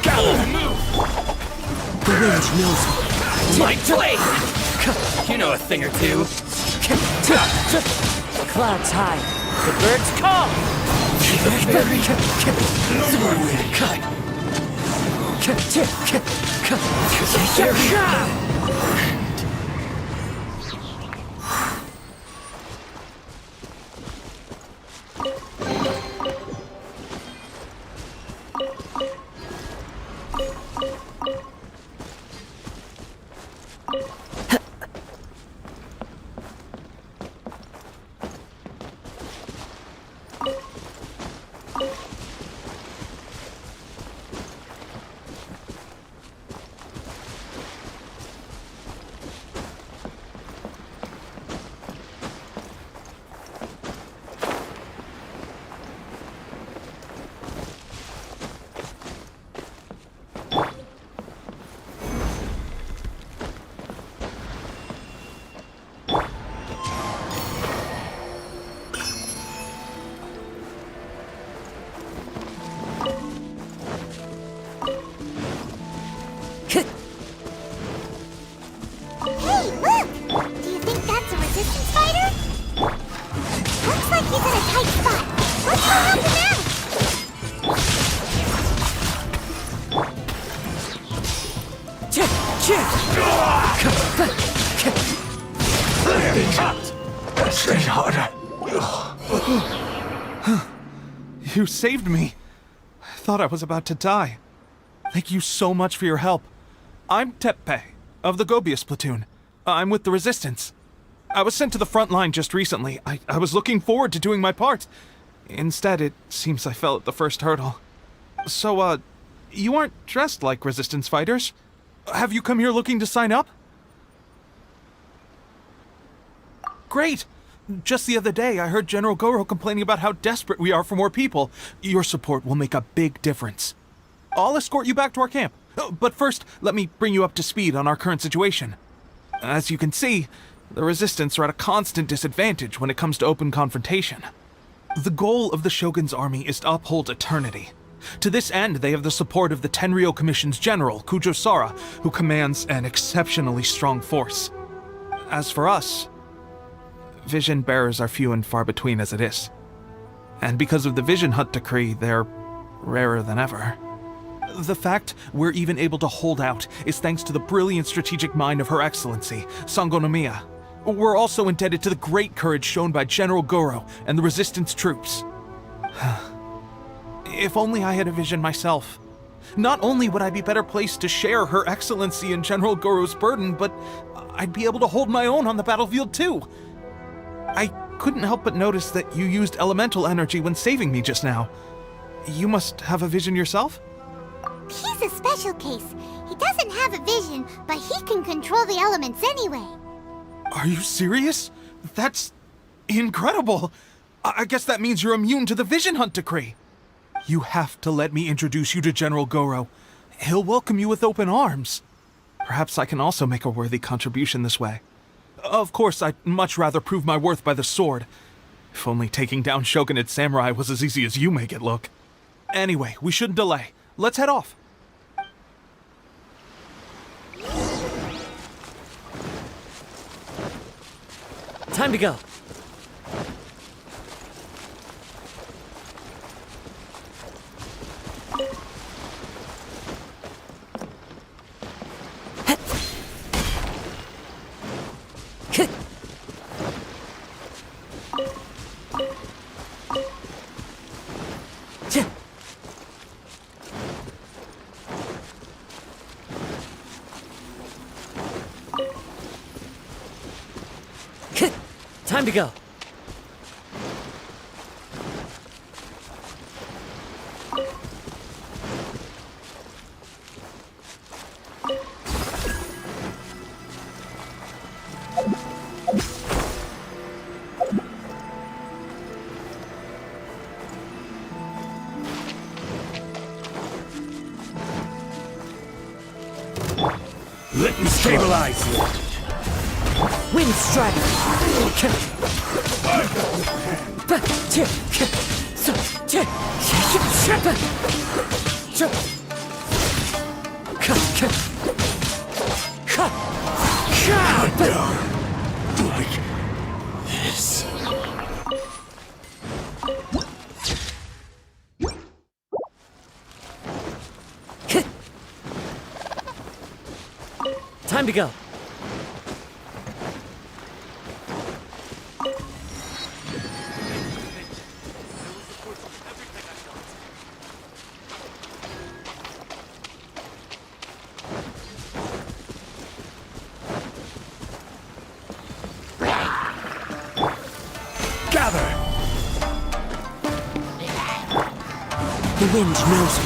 J: Gallo, move!
G: The range knows me.
J: My blade! You know a thing or two.
G: Clouds high. The birds call.
A: Hey, look! Do you think that's a resistance fighter? Looks like he's in a tight spot. Let's go help him out!
J: Stay harder.
K: You saved me. I thought I was about to die. Thank you so much for your help. I'm Teppe, of the Gobius platoon. I'm with the Resistance. I was sent to the front line just recently. I was looking forward to doing my part. Instead, it seems I fell at the first hurdle. So, you aren't dressed like Resistance fighters? Have you come here looking to sign up? Great! Just the other day, I heard General Goro complaining about how desperate we are for more people. Your support will make a big difference. I'll escort you back to our camp. But first, let me bring you up to speed on our current situation. As you can see, the Resistance are at a constant disadvantage when it comes to open confrontation. The goal of the Shogun's army is to uphold eternity. To this end, they have the support of the Tenryou Commission's general, Kujo Sara, who commands an exceptionally strong force. As for us, vision bearers are few and far between as it is. And because of the Vision Hut decree, they're rarer than ever. The fact we're even able to hold out is thanks to the brilliant strategic mind of Her Excellency, Sango Nomiya. We're also indebted to the great courage shown by General Goro and the Resistance troops. If only I had a vision myself. Not only would I be better placed to share Her Excellency and General Goro's burden, but I'd be able to hold my own on the battlefield too. I couldn't help but notice that you used elemental energy when saving me just now. You must have a vision yourself?
A: He's a special case. He doesn't have a vision, but he can control the elements anyway.
K: Are you serious? That's incredible. I guess that means you're immune to the Vision Hunt decree. You have to let me introduce you to General Goro. He'll welcome you with open arms. Perhaps I can also make a worthy contribution this way. Of course, I'd much rather prove my worth by the sword. If only taking down Shogunate samurai was as easy as you make it look. Anyway, we shouldn't delay. Let's head off.
G: Time to go. Time to go.
J: Let me stabilize you.
G: Wind Strider.
J: This.
G: Time to go.
J: Gather!
G: The wind knows me.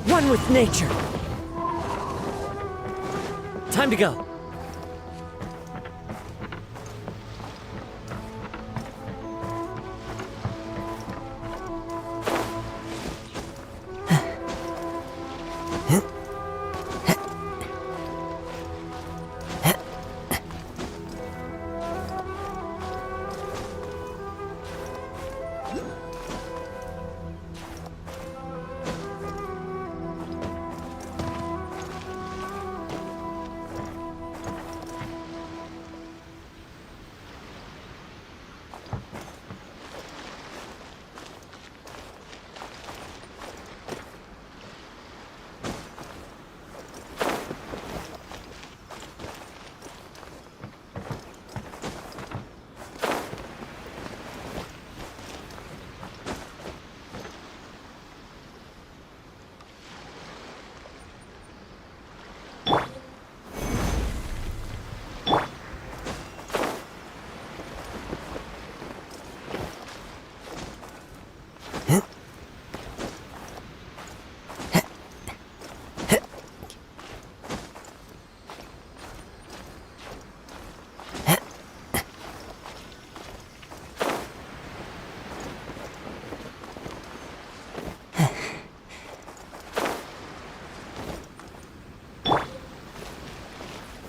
G: One with nature. Time to go.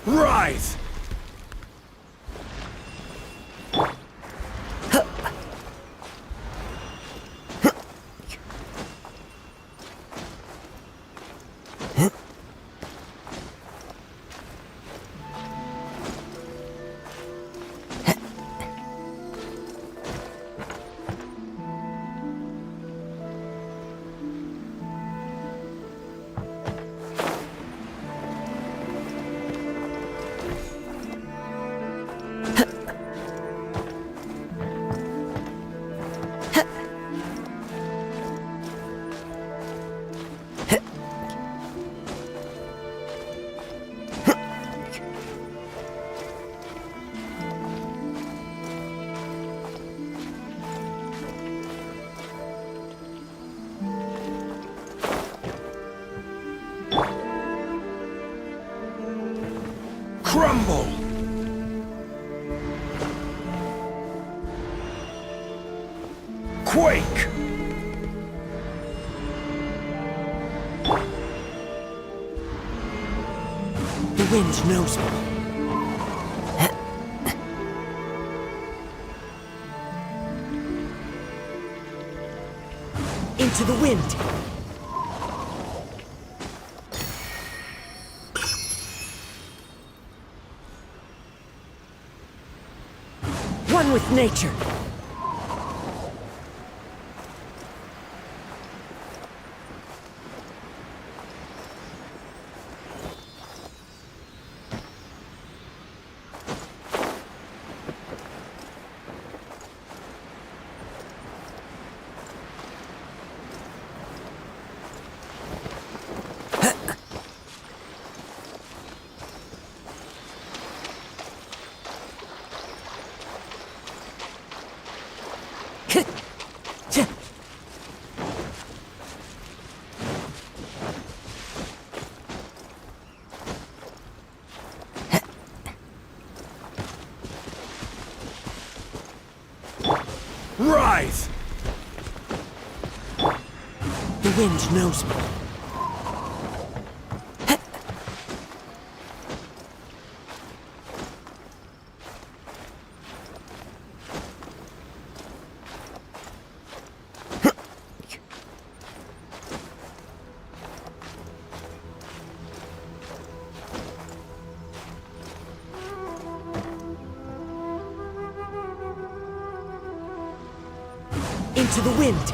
J: Rise! Crumble! Quake!
G: wind knows me. Into the wind. One with nature.
J: Rise!
G: The wind knows me. Into the wind.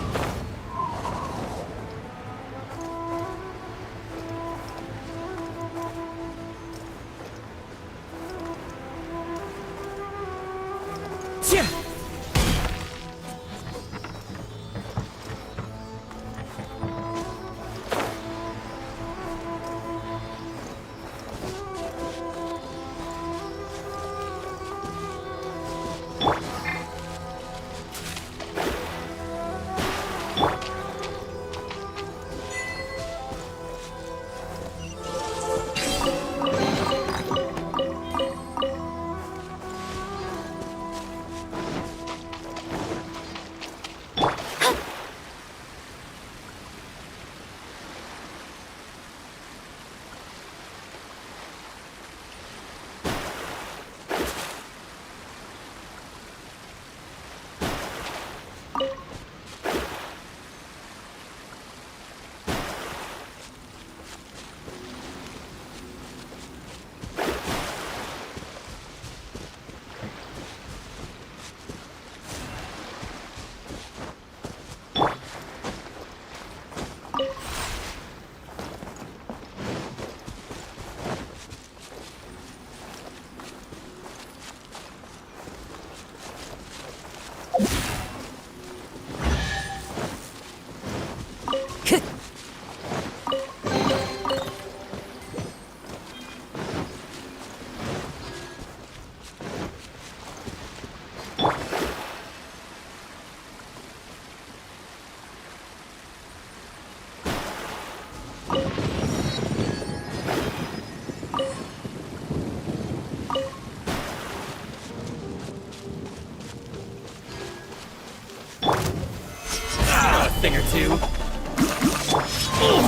J: Thing or two.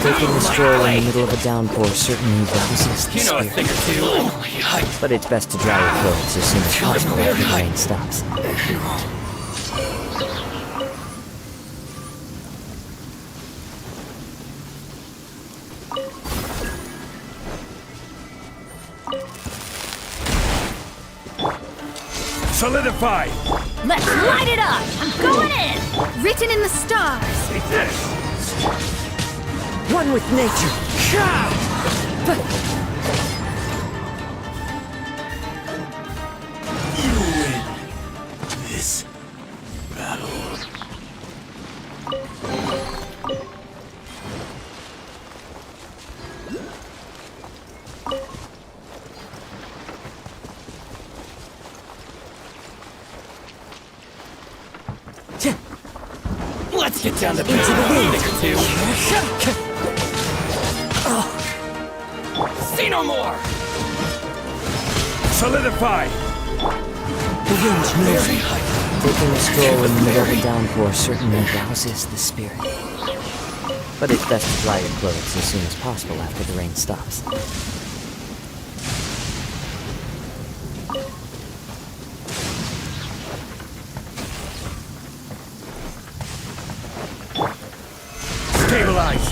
G: Taking a stroll in the middle of a downpour certainly rouses the
J: You know a
G: spirit.
J: thing or two.
G: But it's best to dry your clothes as soon as possible after the rain stops.
J: Solidify!
B: Let's light it up! I'm going in!
C: Written in the stars.
J: Take this!
G: One with nature.
J: You win this battle. Let's get down to business a thing or two. See no more! Solidify!
G: The wind knows me. Taking a stroll in the middle of a downpour certainly rouses the spirit. But it's best to dry your clothes as soon as possible after the rain stops.
J: Stabilize!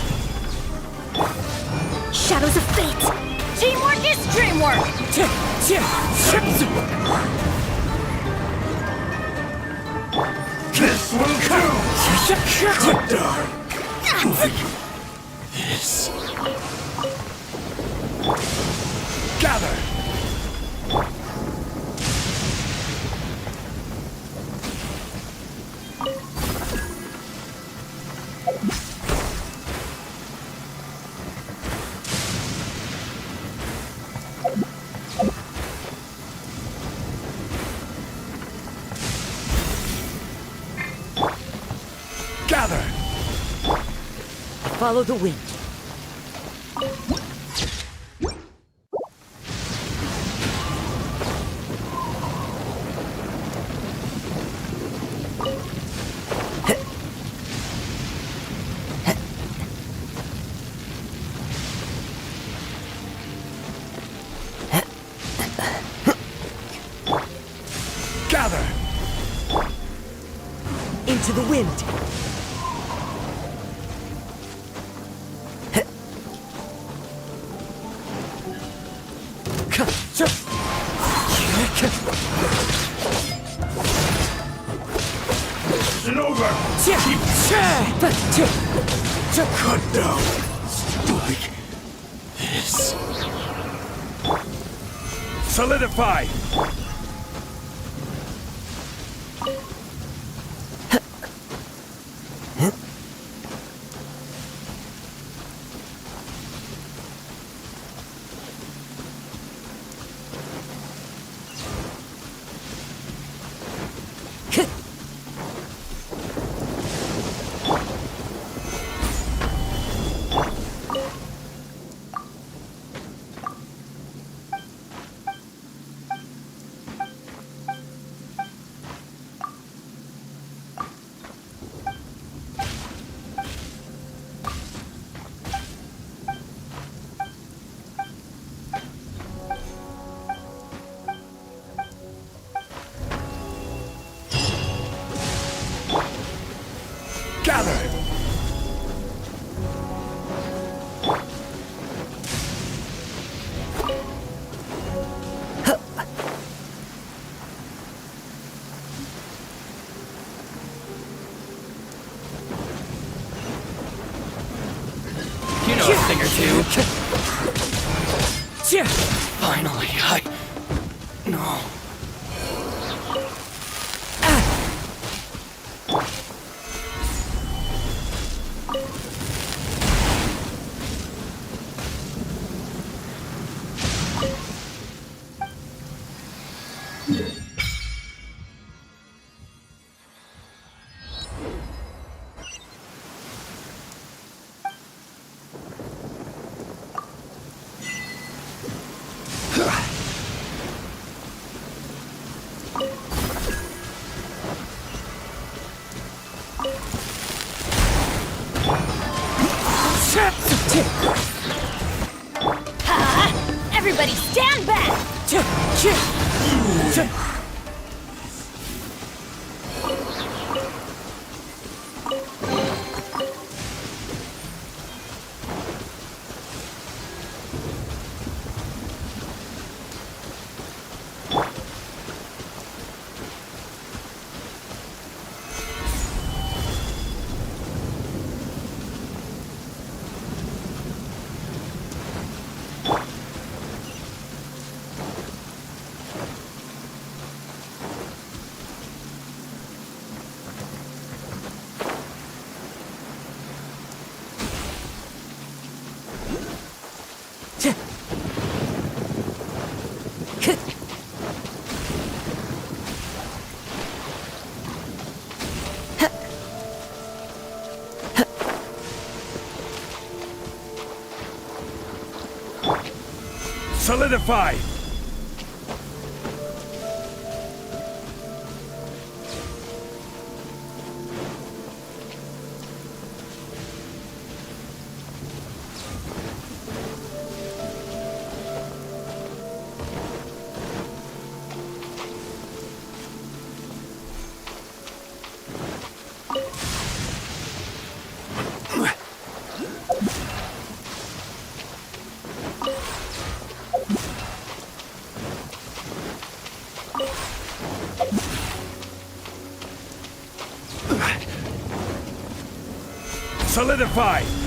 C: Shadows of fate!
E: Teamwork is dreamwork!
J: This will do! Cut down! This. Gather! Gather!
C: Follow the wind.
J: Gather!
C: Into the wind.
J: It's over! Cut down! Like this. Solidify! Gather!
I: You know a thing or two. Finally, No.
E: Everybody stand back!
J: Solidify! solidified!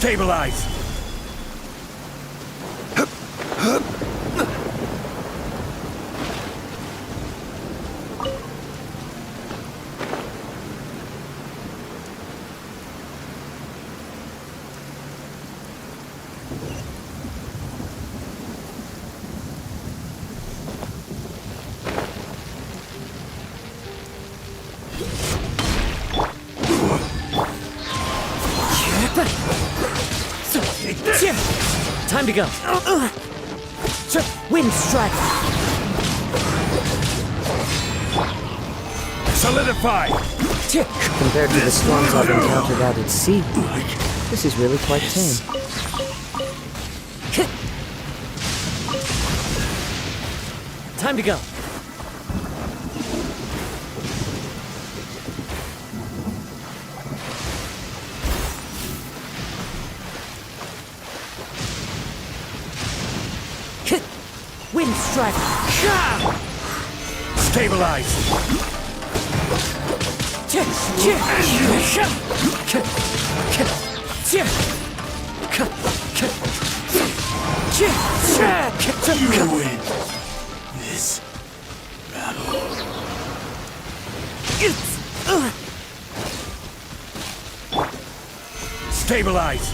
J: Stabilize!
G: Time to go. Wind strike.
J: Solidify!
G: Compared to the storms I've encountered out at sea, this is really quite tame. Time to go. Wind strike.
J: Stabilize! You win this battle. Stabilize!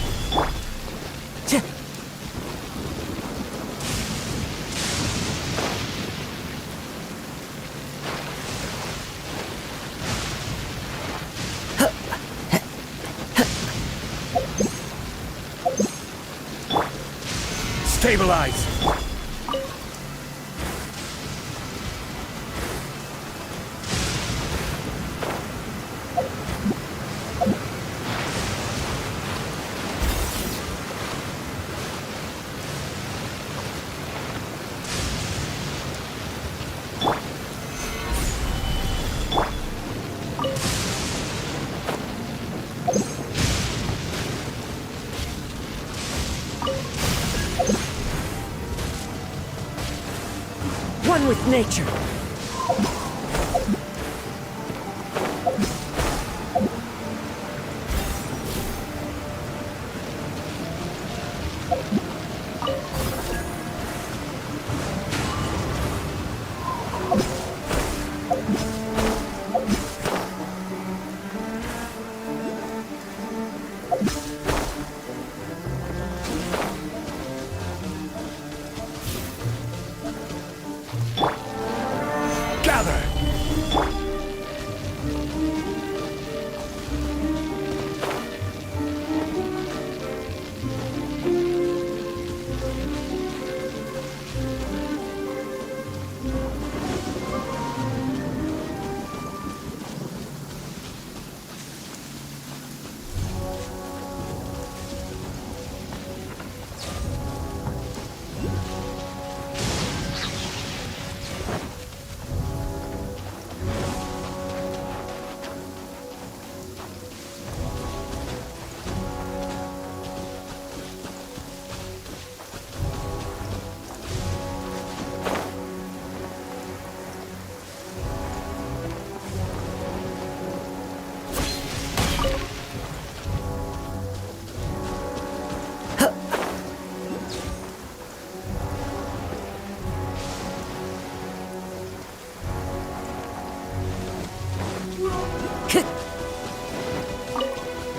J: Stabilize!
G: One with nature.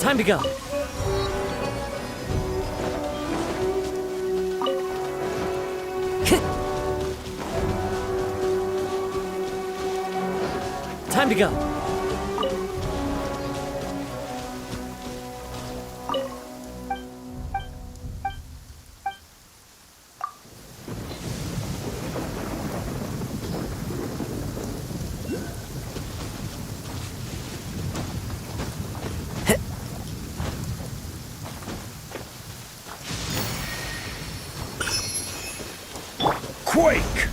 G: Time to go. Time to go.
J: Quake!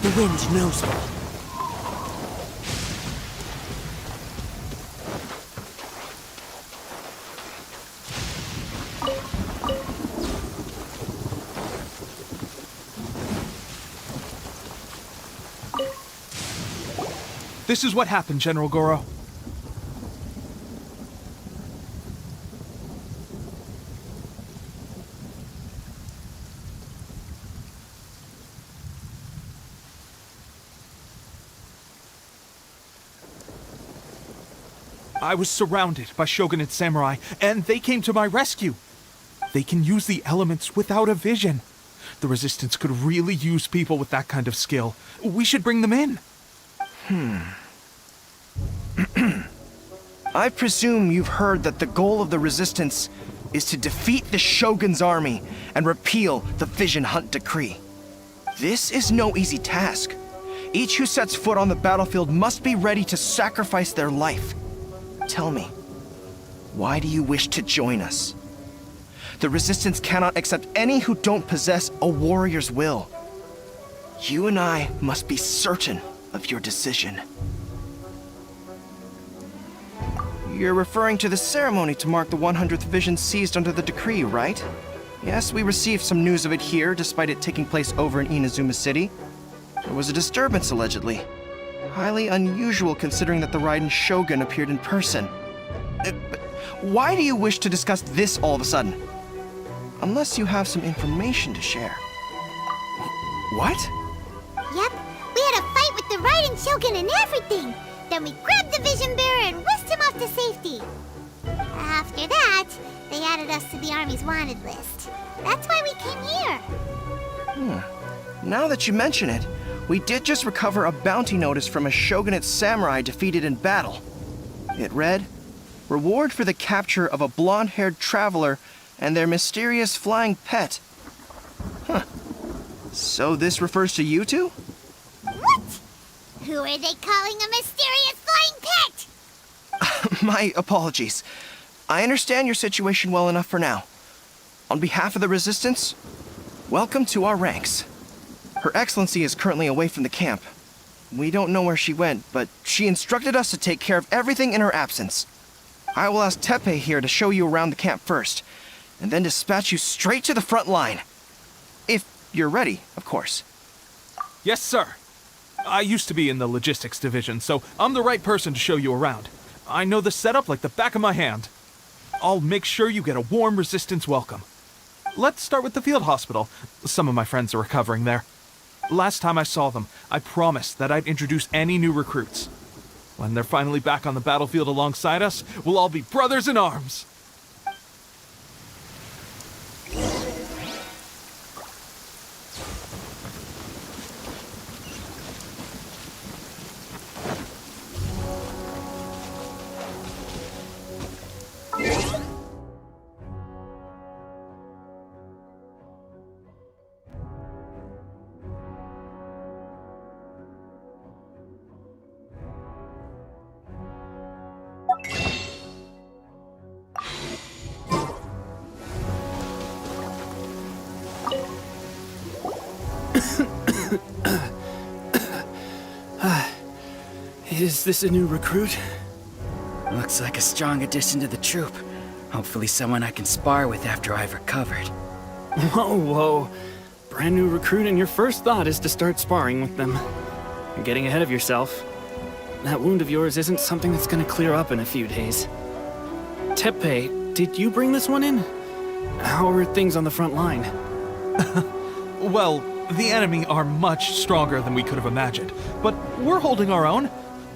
G: The wind knows me.
K: This is what happened, General Goro. I was surrounded by shogunate samurai, and they came to my rescue. They can use the elements without a vision. The Resistance could really use people with that kind of skill. We should bring them in.
L: I presume you've heard that the goal of the Resistance is to defeat the Shogun's army and repeal the Vision Hunt Decree. This is no easy task. Each who sets foot on the battlefield must be ready to sacrifice their life. Tell me, why do you wish to join us? The Resistance cannot accept any who don't possess a warrior's will. You and I must be certain of your decision. You're referring to the ceremony to mark the 100th vision seized under the decree, right? Yes, we received some news of it here, despite it taking place over in Inazuma City. There was a disturbance, allegedly. Highly unusual considering that the Raiden Shogun appeared in person. But why do you wish to discuss this all of a sudden? Unless you have some information to share. What?
A: Yep, we had a fight with the Raiden Shogun and everything. Then we grabbed the Vision Bearer and whisked him off to safety. After that, they added us to the Army's wanted list. That's why we came here.
L: Now that you mention it, we did just recover a bounty notice from a shogunate samurai defeated in battle. It read, "Reward for the capture of a blonde-haired traveler and their mysterious flying pet." So this refers to you two?
A: What? Who are they calling a mysterious flying pet?
L: My apologies. I understand your situation well enough for now. On behalf of the Resistance, welcome to our ranks. Her Excellency is currently away from the camp. We don't know where she went, but she instructed us to take care of everything in her absence. I will ask Teppei here to show you around the camp first, and then dispatch you straight to the front line. If you're ready, of course.
K: Yes, sir. I used to be in the logistics division, so I'm the right person to show you around. I know the setup like the back of my hand. I'll make sure you get a warm Resistance welcome. Let's start with the field hospital. Some of my friends are recovering there. Last time I saw them, I promised that I'd introduce any new recruits. When they're finally back on the battlefield alongside us, we'll all be brothers in arms.
M: Is this a new recruit? Looks like a strong addition to the troop. Hopefully someone I can spar with after I've recovered. Whoa. Brand new recruit and your first thought is to start sparring with them. You're getting ahead of yourself. That wound of yours isn't something that's gonna clear up in a few days. Teppei, did you bring this one in? How are things on the front line?
K: Well, the enemy are much stronger than we could have imagined, but we're holding our own.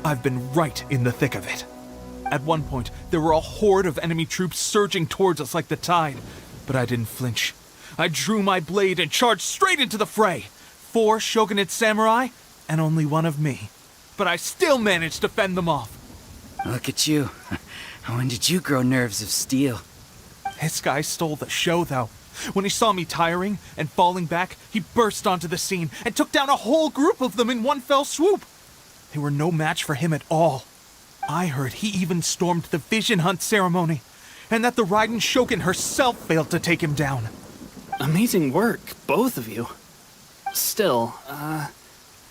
K: I've been right in the thick of it. At one point, there were a horde of enemy troops surging towards us like the tide, but I didn't flinch. I drew my blade and charged straight into the fray. 4 shogunate samurai, and only one of me. But I still managed to fend them off.
M: Look at you. When did you grow nerves of steel?
K: This guy stole the show, though. When he saw me tiring and falling back, he burst onto the scene and took down a whole group of them in one fell swoop. They were no match for him at all. I heard he even stormed the Vision Hunt ceremony, and that the Raiden Shogun herself failed to take him down.
M: Amazing work, both of you. Still,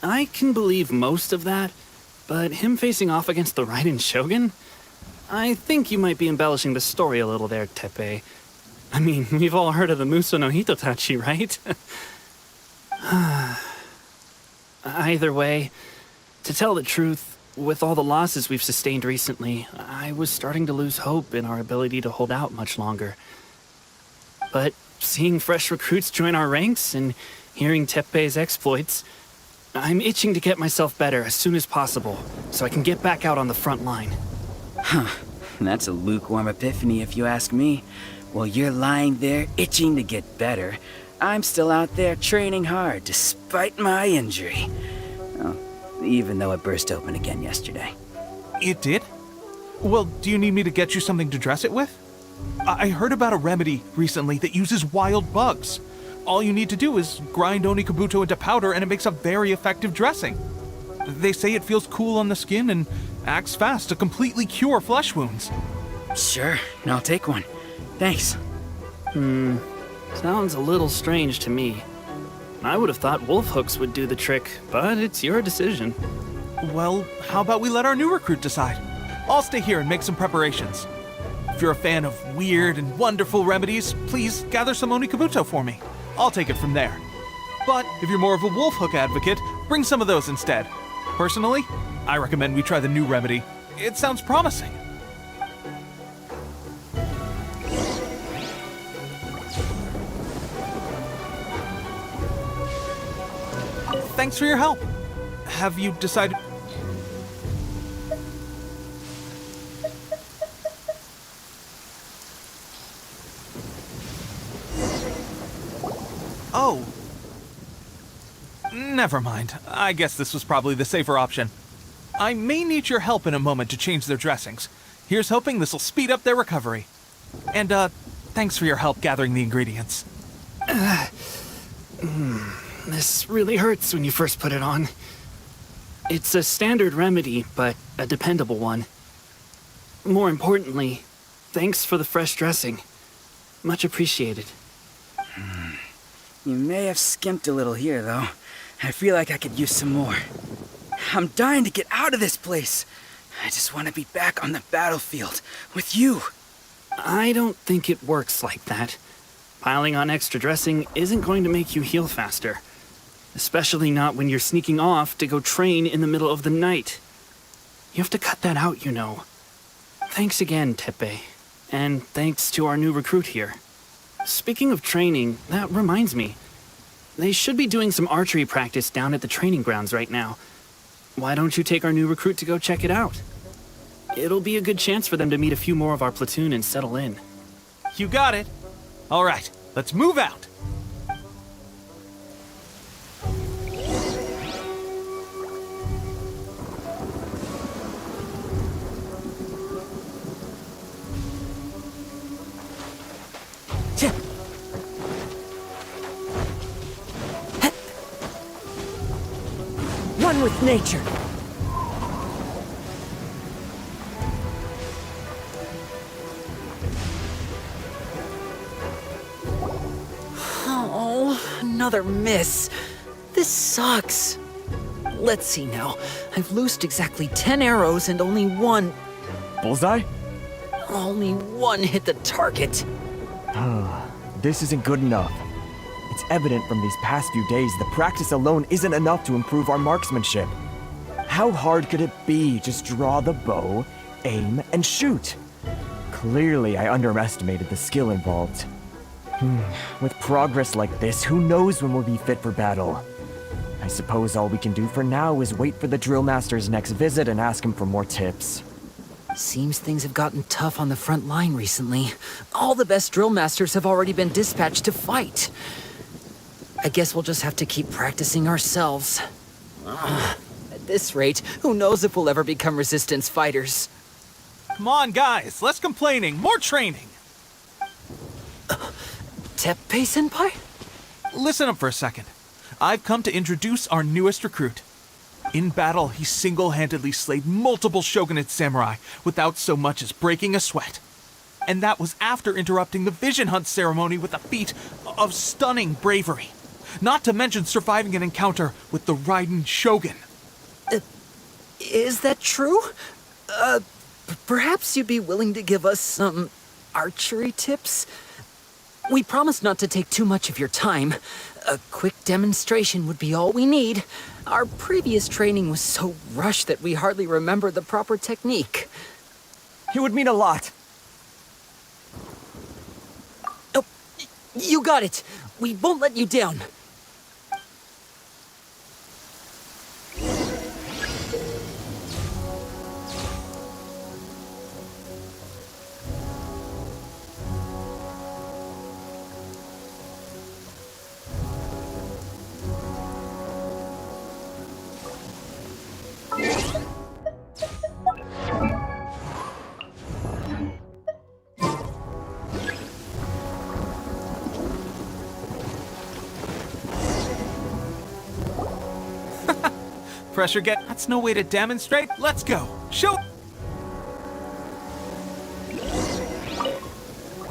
M: I can believe most of that, but him facing off against the Raiden Shogun? I think you might be embellishing the story a little there, Teppei. I mean, we've all heard of the Muso no Hitotachi, right? Either way, to tell the truth, with all the losses we've sustained recently, I was starting to lose hope in our ability to hold out much longer. But seeing fresh recruits join our ranks and hearing Teppei's exploits, I'm itching to get myself better as soon as possible so I can get back out on the front line. That's a lukewarm epiphany if you ask me. While you're lying there itching to get better, I'm still out there training hard despite my injury. Oh, even though it burst open again yesterday.
K: It did? Well, do you need me to get you something to dress it with? I heard about a remedy recently that uses wild bugs. All you need to do is grind Onikabuto into powder and it makes a very effective dressing. They say it feels cool on the skin and acts fast to completely cure flesh wounds.
M: Sure, I'll take one. Thanks.
N: Sounds a little strange to me. I would have thought wolf hooks would do the trick, but it's your decision.
K: Well, how about we let our new recruit decide? I'll stay here and make some preparations. If you're a fan of weird and wonderful remedies, please gather some Onikabuto for me. I'll take it from there. But if you're more of a wolf hook advocate, bring some of those instead. Personally, I recommend we try the new remedy. It sounds promising. Thanks for your help. Have you decided... Oh. Never mind. I guess this was probably the safer option. I may need your help in a moment to change their dressings. Here's hoping this'll speed up their recovery. And, thanks for your help gathering the ingredients.
N: This really hurts when you first put it on. It's a standard remedy, but a dependable one. More importantly, thanks for the fresh dressing. Much appreciated.
M: You may have skimped a little here, though. I feel like I could use some more. I'm dying to get out of this place. I just want to be back on the battlefield with you.
N: I don't think it works like that. Piling on extra dressing isn't going to make you heal faster. Especially not when you're sneaking off to go train in the middle of the night. You have to cut that out, you know. Thanks again, Teppei. And thanks to our new recruit here. Speaking of training, that reminds me. They should be doing some archery practice down at the training grounds right now. Why don't you take our new recruit to go check it out? It'll be a good chance for them to meet a few more of our platoon and settle in.
K: You got it. All right, let's move out.
D: One with nature.
O: Oh, another miss. This sucks. Let's see now. I've loosed exactly 10 arrows and only one...
P: Bullseye?
O: Only one hit the target.
P: This isn't good enough. It's evident from these past few days the practice alone isn't enough to improve our marksmanship. How hard could it be? Just draw the bow, aim, and shoot. Clearly, I underestimated the skill involved. With progress like this, who knows when we'll be fit for battle? I suppose all we can do for now is wait for the drill master's next visit and ask him for more tips.
O: Seems things have gotten tough on the front line recently. All the best drill masters have already been dispatched to fight. I guess we'll just have to keep practicing ourselves. At this rate, who knows if we'll ever become resistance fighters.
K: Come on, guys, less complaining, more training.
O: Teppei-senpai?
K: Listen up for a second. I've come to introduce our newest recruit. In battle, he single-handedly slayed multiple shogunate samurai without so much as breaking a sweat. And that was after interrupting the vision hunt ceremony with a feat of stunning bravery. Not to mention surviving an encounter with the Raiden Shogun.
O: Is that true? Perhaps you'd be willing to give us some archery tips? We promise not to take too much of your time. A quick demonstration would be all we need. Our previous training was so rushed that we hardly remember the proper technique.
P: It would mean a lot.
O: Oh, you got it. We won't let you down.
K: pressure get. That's no way to demonstrate. Let's go. Show.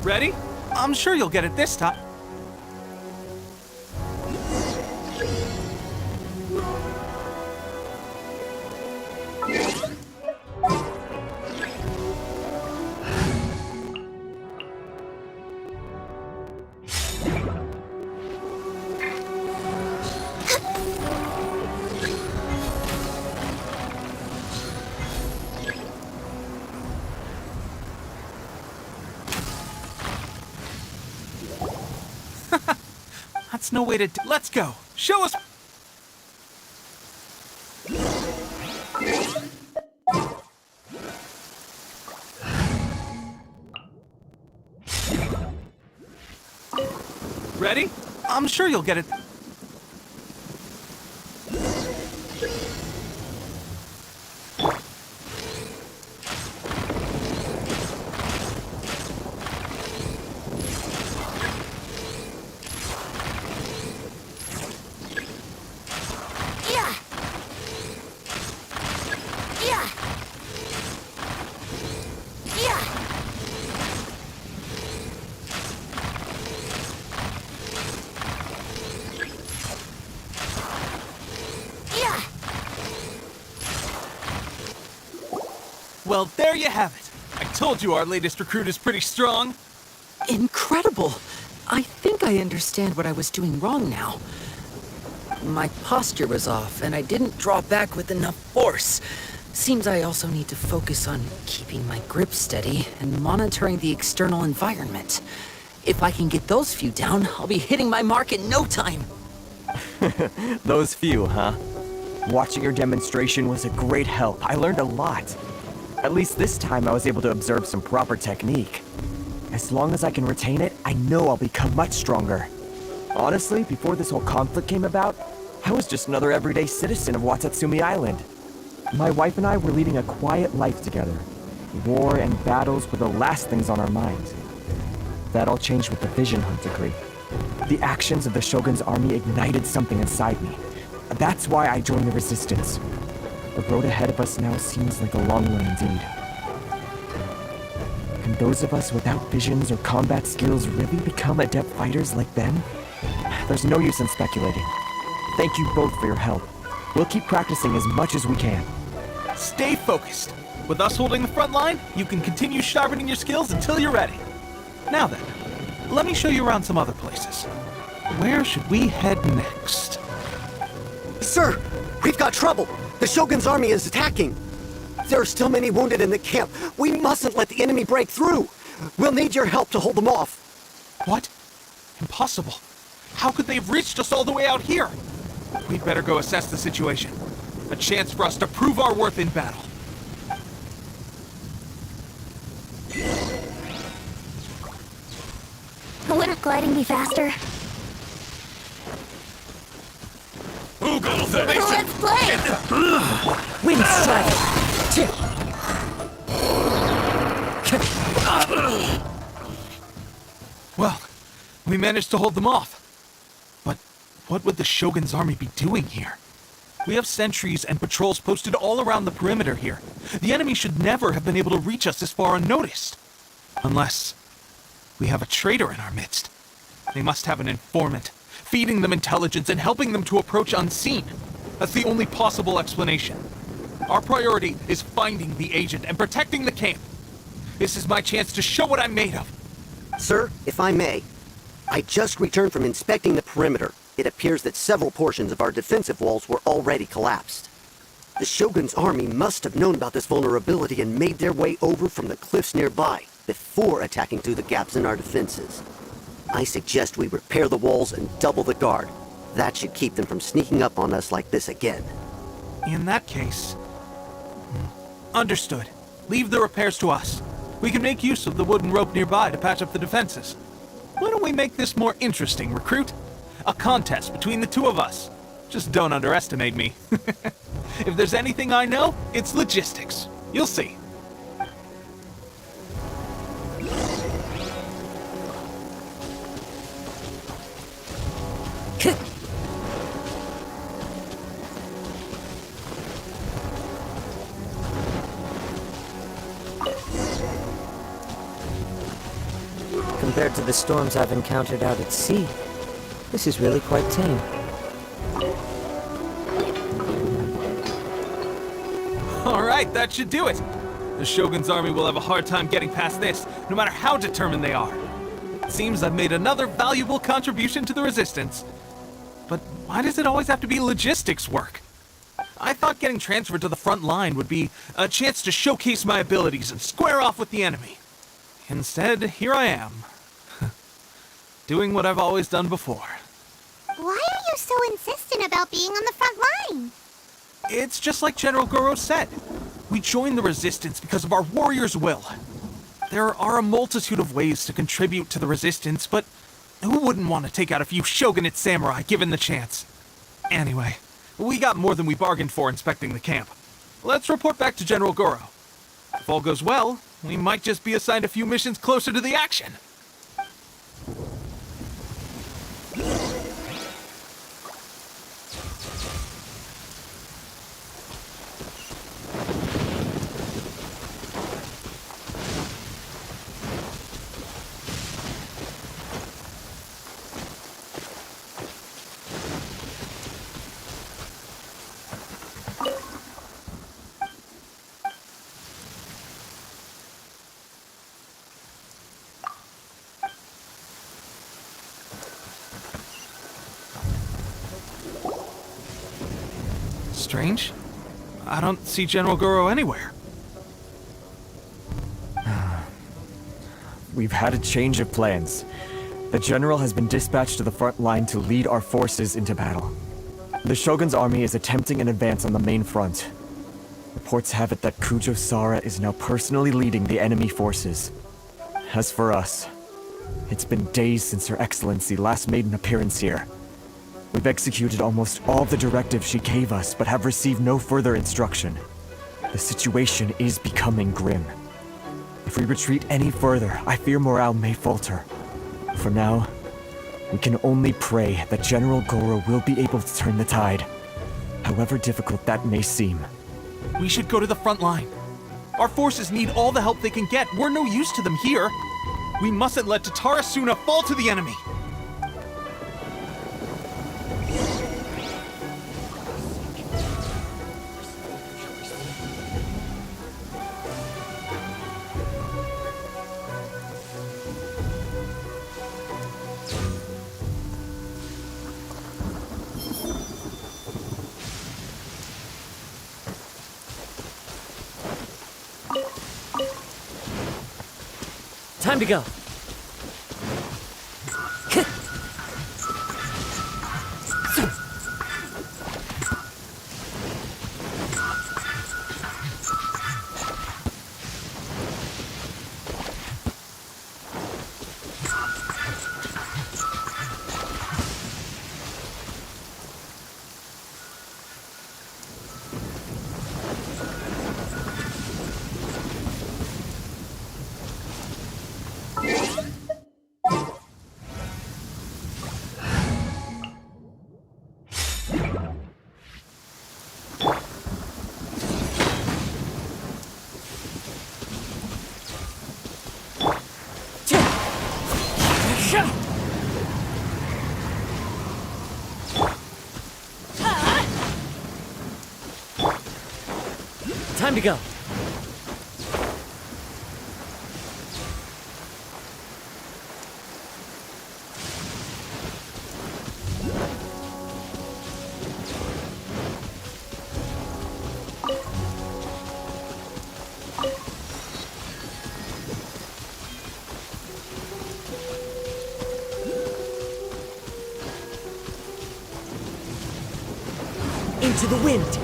K: Ready? I'm sure you'll get it this time. That's no way to. Let's go. Show us. Ready? I'm sure you'll get it. Well, there you have it. I told you our latest recruit is pretty strong.
O: Incredible! I think I understand what I was doing wrong now. My posture was off, and I didn't draw back with enough force. Seems I also need to focus on keeping my grip steady and monitoring the external environment. If I can get those few down, I'll be hitting my mark in no time.
P: Those few, huh? Watching your demonstration was a great help. I learned a lot. At least this time I was able to observe some proper technique. As long as I can retain it, I know I'll become much stronger. Honestly, before this whole conflict came about, I was just another everyday citizen of Watatsumi Island. My wife and I were leading a quiet life together. War and battles were the last things on our minds. That all changed with the Vision Hunt decree. The actions of the Shogun's army ignited something inside me. That's why I joined the Resistance. The road ahead of us now seems like a long one indeed. Can those of us without visions or combat skills really become adept fighters like them? There's no use in speculating. Thank you both for your help. We'll keep practicing as much as we can.
K: Stay focused. With us holding the front line, you can continue sharpening your skills until you're ready. Now then, let me show you around some other places. Where should we head next?
Q: Sir, we've got trouble. The Shogun's army is attacking. There are still many wounded in the camp. We mustn't let the enemy break through. We'll need your help to hold them off.
K: What? Impossible. How could they have reached us all the way out here? We'd better go assess the situation. A chance for us to prove our worth in battle.
B: Wouldn't gliding be faster?
J: Who goes there?
B: Let's play!
O: Wind strike!
K: Well, we managed to hold them off. But what would the Shogun's army be doing here? We have sentries and patrols posted all around the perimeter here. The enemy should never have been able to reach us this far unnoticed. Unless we have a traitor in our midst. They must have an informant, feeding them intelligence and helping them to approach unseen. That's the only possible explanation. Our priority is finding the agent and protecting the camp. This is my chance to show what I'm made of.
Q: Sir, if I may, I just returned from inspecting the perimeter. It appears that several portions of our defensive walls were already collapsed. The Shogun's army must have known about this vulnerability and made their way over from the cliffs nearby before attacking through the gaps in our defenses. I suggest we repair the walls and double the guard. That should keep them from sneaking up on us like this again.
K: In that case... Understood. Leave the repairs to us. We can make use of the wooden rope nearby to patch up the defenses. Why don't we make this more interesting, recruit? A contest between the two of us. Just don't underestimate me. If there's anything I know, it's logistics. You'll see.
R: Compared to the storms I've encountered out at sea, this is really quite tame.
K: Alright, that should do it. The Shogun's army will have a hard time getting past this, no matter how determined they are. It seems I've made another valuable contribution to the resistance. But why does it always have to be logistics work? I thought getting transferred to the front line would be a chance to showcase my abilities and square off with the enemy. Instead, here I am. Doing what I've always done before.
A: Why are you so insistent about being on the front line?
K: It's just like General Goro said. We joined the resistance because of our warriors' will. There are a multitude of ways to contribute to the resistance, but who wouldn't want to take out a few shogunate samurai given the chance? Anyway, we got more than we bargained for inspecting the camp. Let's report back to General Goro. If all goes well, we might just be assigned a few missions closer to the action. Strange. I don't see General Goro anywhere.
P: We've had a change of plans. The general has been dispatched to the front line to lead our forces into battle. The Shogun's army is attempting an advance on the main front. Reports have it that Kujo Sara is now personally leading the enemy forces. As for us, it's been days since Her Excellency last made an appearance here. We've executed almost all the directives she gave us, but have received no further instruction. The situation is becoming grim. If we retreat any further, I fear morale may falter. For now, we can only pray that General Goro will be able to turn the tide, however difficult that may seem.
K: We should go to the front line. Our forces need all the help they can get. We're no use to them here. We mustn't let Tatarasuna fall to the enemy.
R: Time to go. Time to go. Into the wind.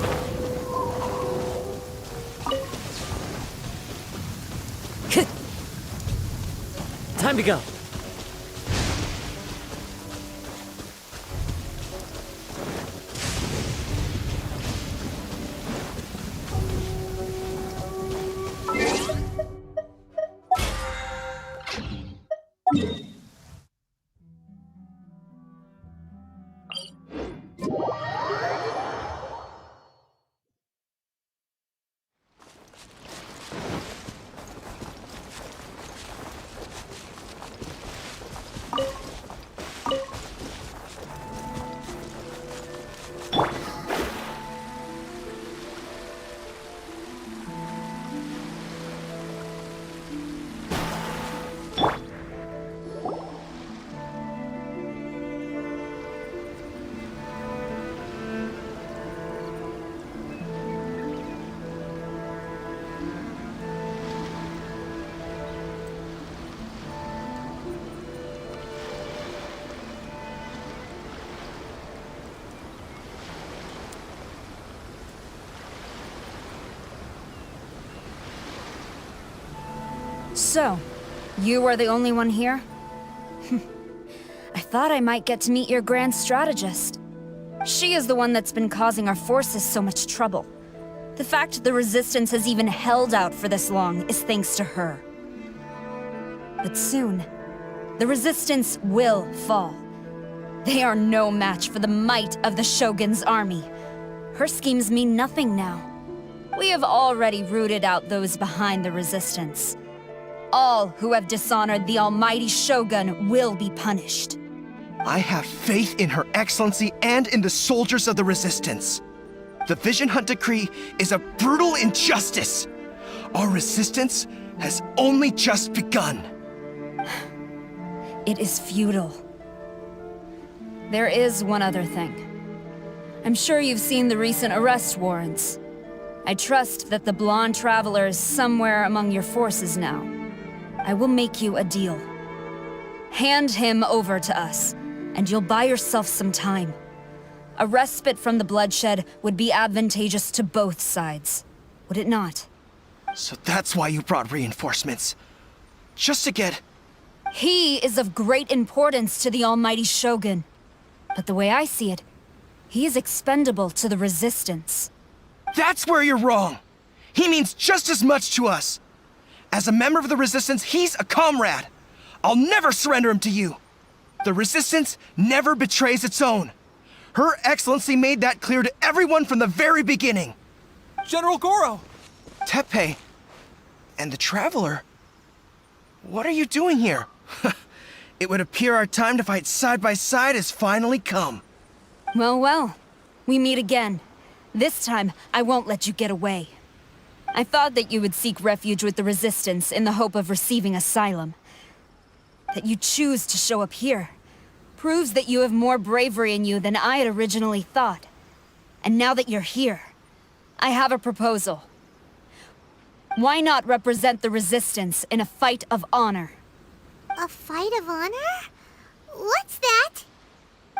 R: Time to go.
B: So, you are the only one here? I thought I might get to meet your grand strategist. She is the one that's been causing our forces so much trouble. The fact the Resistance has even held out for this long is thanks to her. But soon, the Resistance will fall. They are no match for the might of the Shogun's army. Her schemes mean nothing now. We have already rooted out those behind the Resistance. All who have dishonored the almighty Shogun will be punished.
L: I have faith in Her Excellency and in the soldiers of the Resistance. The Vision Hunt Decree is a brutal injustice. Our resistance has only just begun.
B: It is futile. There is one other thing. I'm sure you've seen the recent arrest warrants. I trust that the blonde traveler is somewhere among your forces now. I will make you a deal. Hand him over to us, and you'll buy yourself some time. A respite from the bloodshed would be advantageous to both sides, would it not?
L: So that's why you brought reinforcements. Just to get...
B: He is of great importance to the almighty Shogun. But the way I see it, he is expendable to the Resistance.
L: That's where you're wrong. He means just as much to us. As a member of the Resistance, he's a comrade. I'll never surrender him to you. The Resistance never betrays its own. Her Excellency made that clear to everyone from the very beginning.
K: General Goro!
L: Teppei and the Traveler? What are you doing here? It would appear our time to fight side by side has finally come.
B: Well, well. We meet again. This time, I won't let you get away. I thought that you would seek refuge with the Resistance in the hope of receiving asylum. That you choose to show up here proves that you have more bravery in you than I had originally thought. And now that you're here, I have a proposal. Why not represent the Resistance in a fight of honor?
A: A fight of honor? What's that?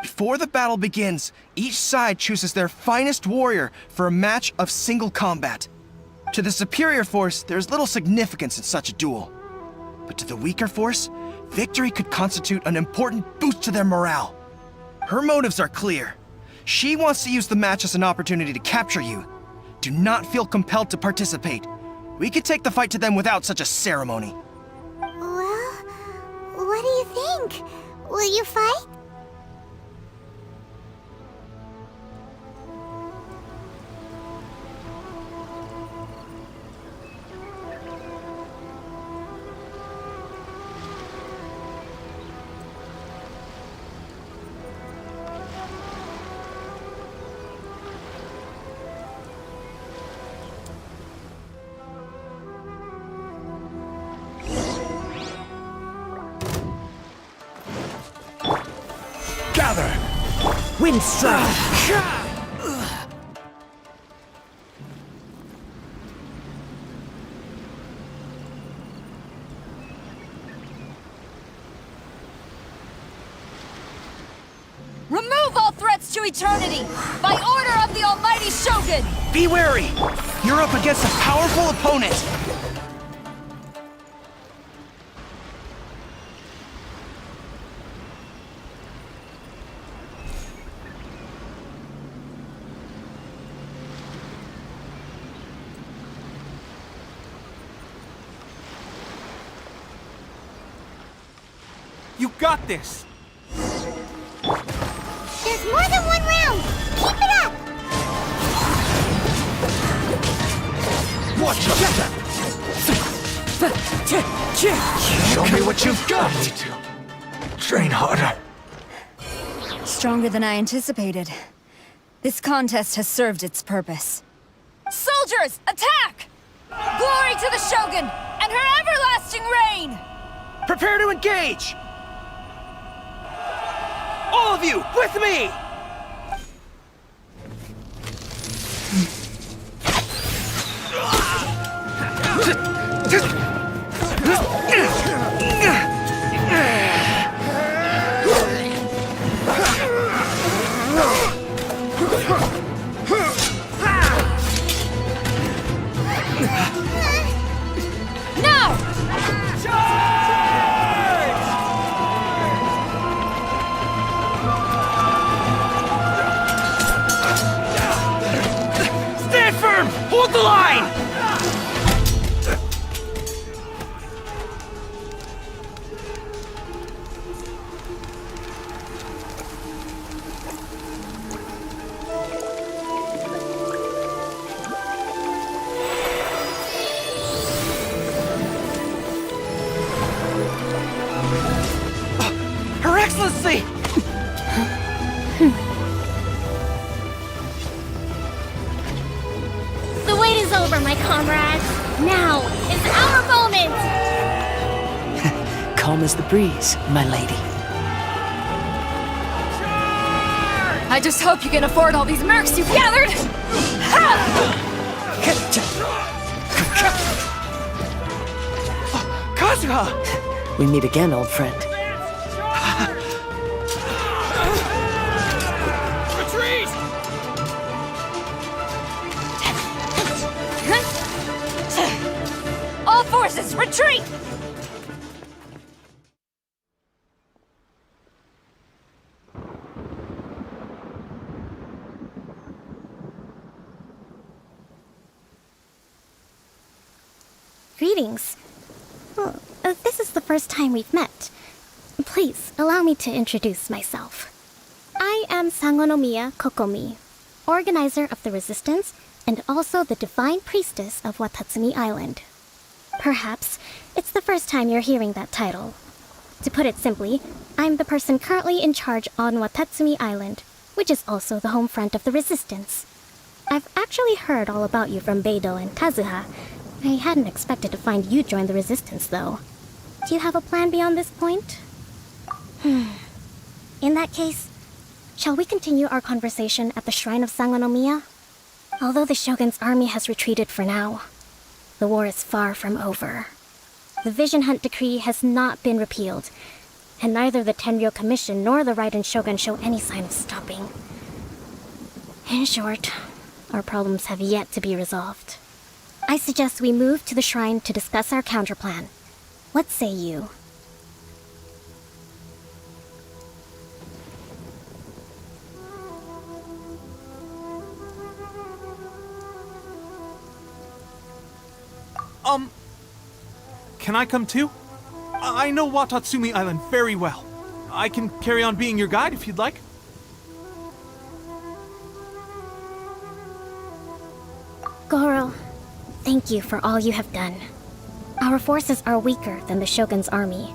L: Before the battle begins, each side chooses their finest warrior for a match of single combat. To the superior force, there's little significance in such a duel. But to the weaker force, victory could constitute an important boost to their morale. Her motives are clear. She wants to use the match as an opportunity to capture you. Do not feel compelled to participate. We could take the fight to them without such a ceremony.
A: Well, what do you think? Will you fight?
P: Gather! Wind strike!
B: Remove all threats to eternity, by order of the almighty Shogun!
L: Be wary! You're up against a powerful opponent!
K: You got this!
A: There's more than one round! Keep it up!
J: Watch out! Show me what you've got! Train harder.
B: Stronger than I anticipated. This contest has served its purpose. Soldiers, attack! Glory to the Shogun and her everlasting reign!
L: Prepare to engage! All of you, with me!
B: Now!
S: Now is our moment!
O: Calm as the breeze, my lady.
S: I just hope you can afford all these mercs you've gathered!
O: Kazuha! We meet again, old friend.
J: Retreat!
S: All forces, retreat!
T: Greetings. Well, this is the first time we've met. Please, allow me to introduce myself. I am Sangonomiya Kokomi, organizer of the Resistance and also the Divine Priestess of Watatsumi Island. Perhaps it's the first time you're hearing that title. To put it simply, I'm the person currently in charge on Watatsumi Island, which is also the home front of the Resistance. I've actually heard all about you from Beidou and Kazuha. I hadn't expected to find you join the Resistance, though. Do you have a plan beyond this point? In that case, shall we continue our conversation at the Shrine of Sangonomiya? Although the Shogun's army has retreated for now, the war is far from over. The Vision Hunt Decree has not been repealed, and neither the Tenryou Commission nor the Raiden Shogun show any sign of stopping. In short, our problems have yet to be resolved. I suggest we move to the shrine to discuss our counterplan. What say you?
K: Can I come too? I know Watatsumi Island very well. I can carry on being your guide if you'd like.
T: Goro, thank you for all you have done. Our forces are weaker than the Shogun's army,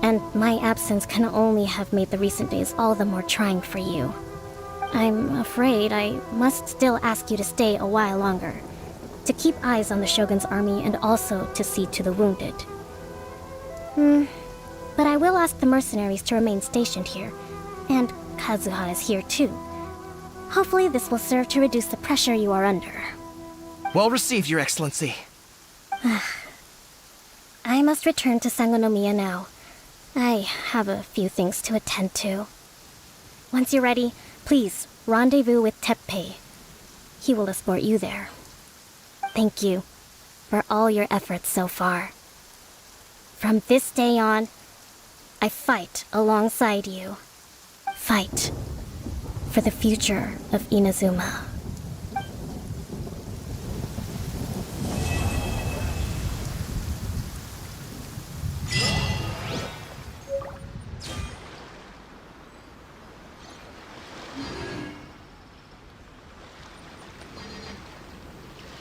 T: and my absence can only have made the recent days all the more trying for you. I'm afraid I must still ask you to stay a while longer, to keep eyes on the Shogun's army and also to see to the wounded. But I will ask the mercenaries to remain stationed here, and Kazuha is here too. Hopefully this will serve to reduce the pressure you are under.
L: Well received, Your Excellency.
T: I must return to Sangonomiya now. I have a few things to attend to. Once you're ready, please rendezvous with Teppei. He will escort you there. Thank you for all your efforts so far. From this day on, I fight alongside you. Fight for the future of Inazuma.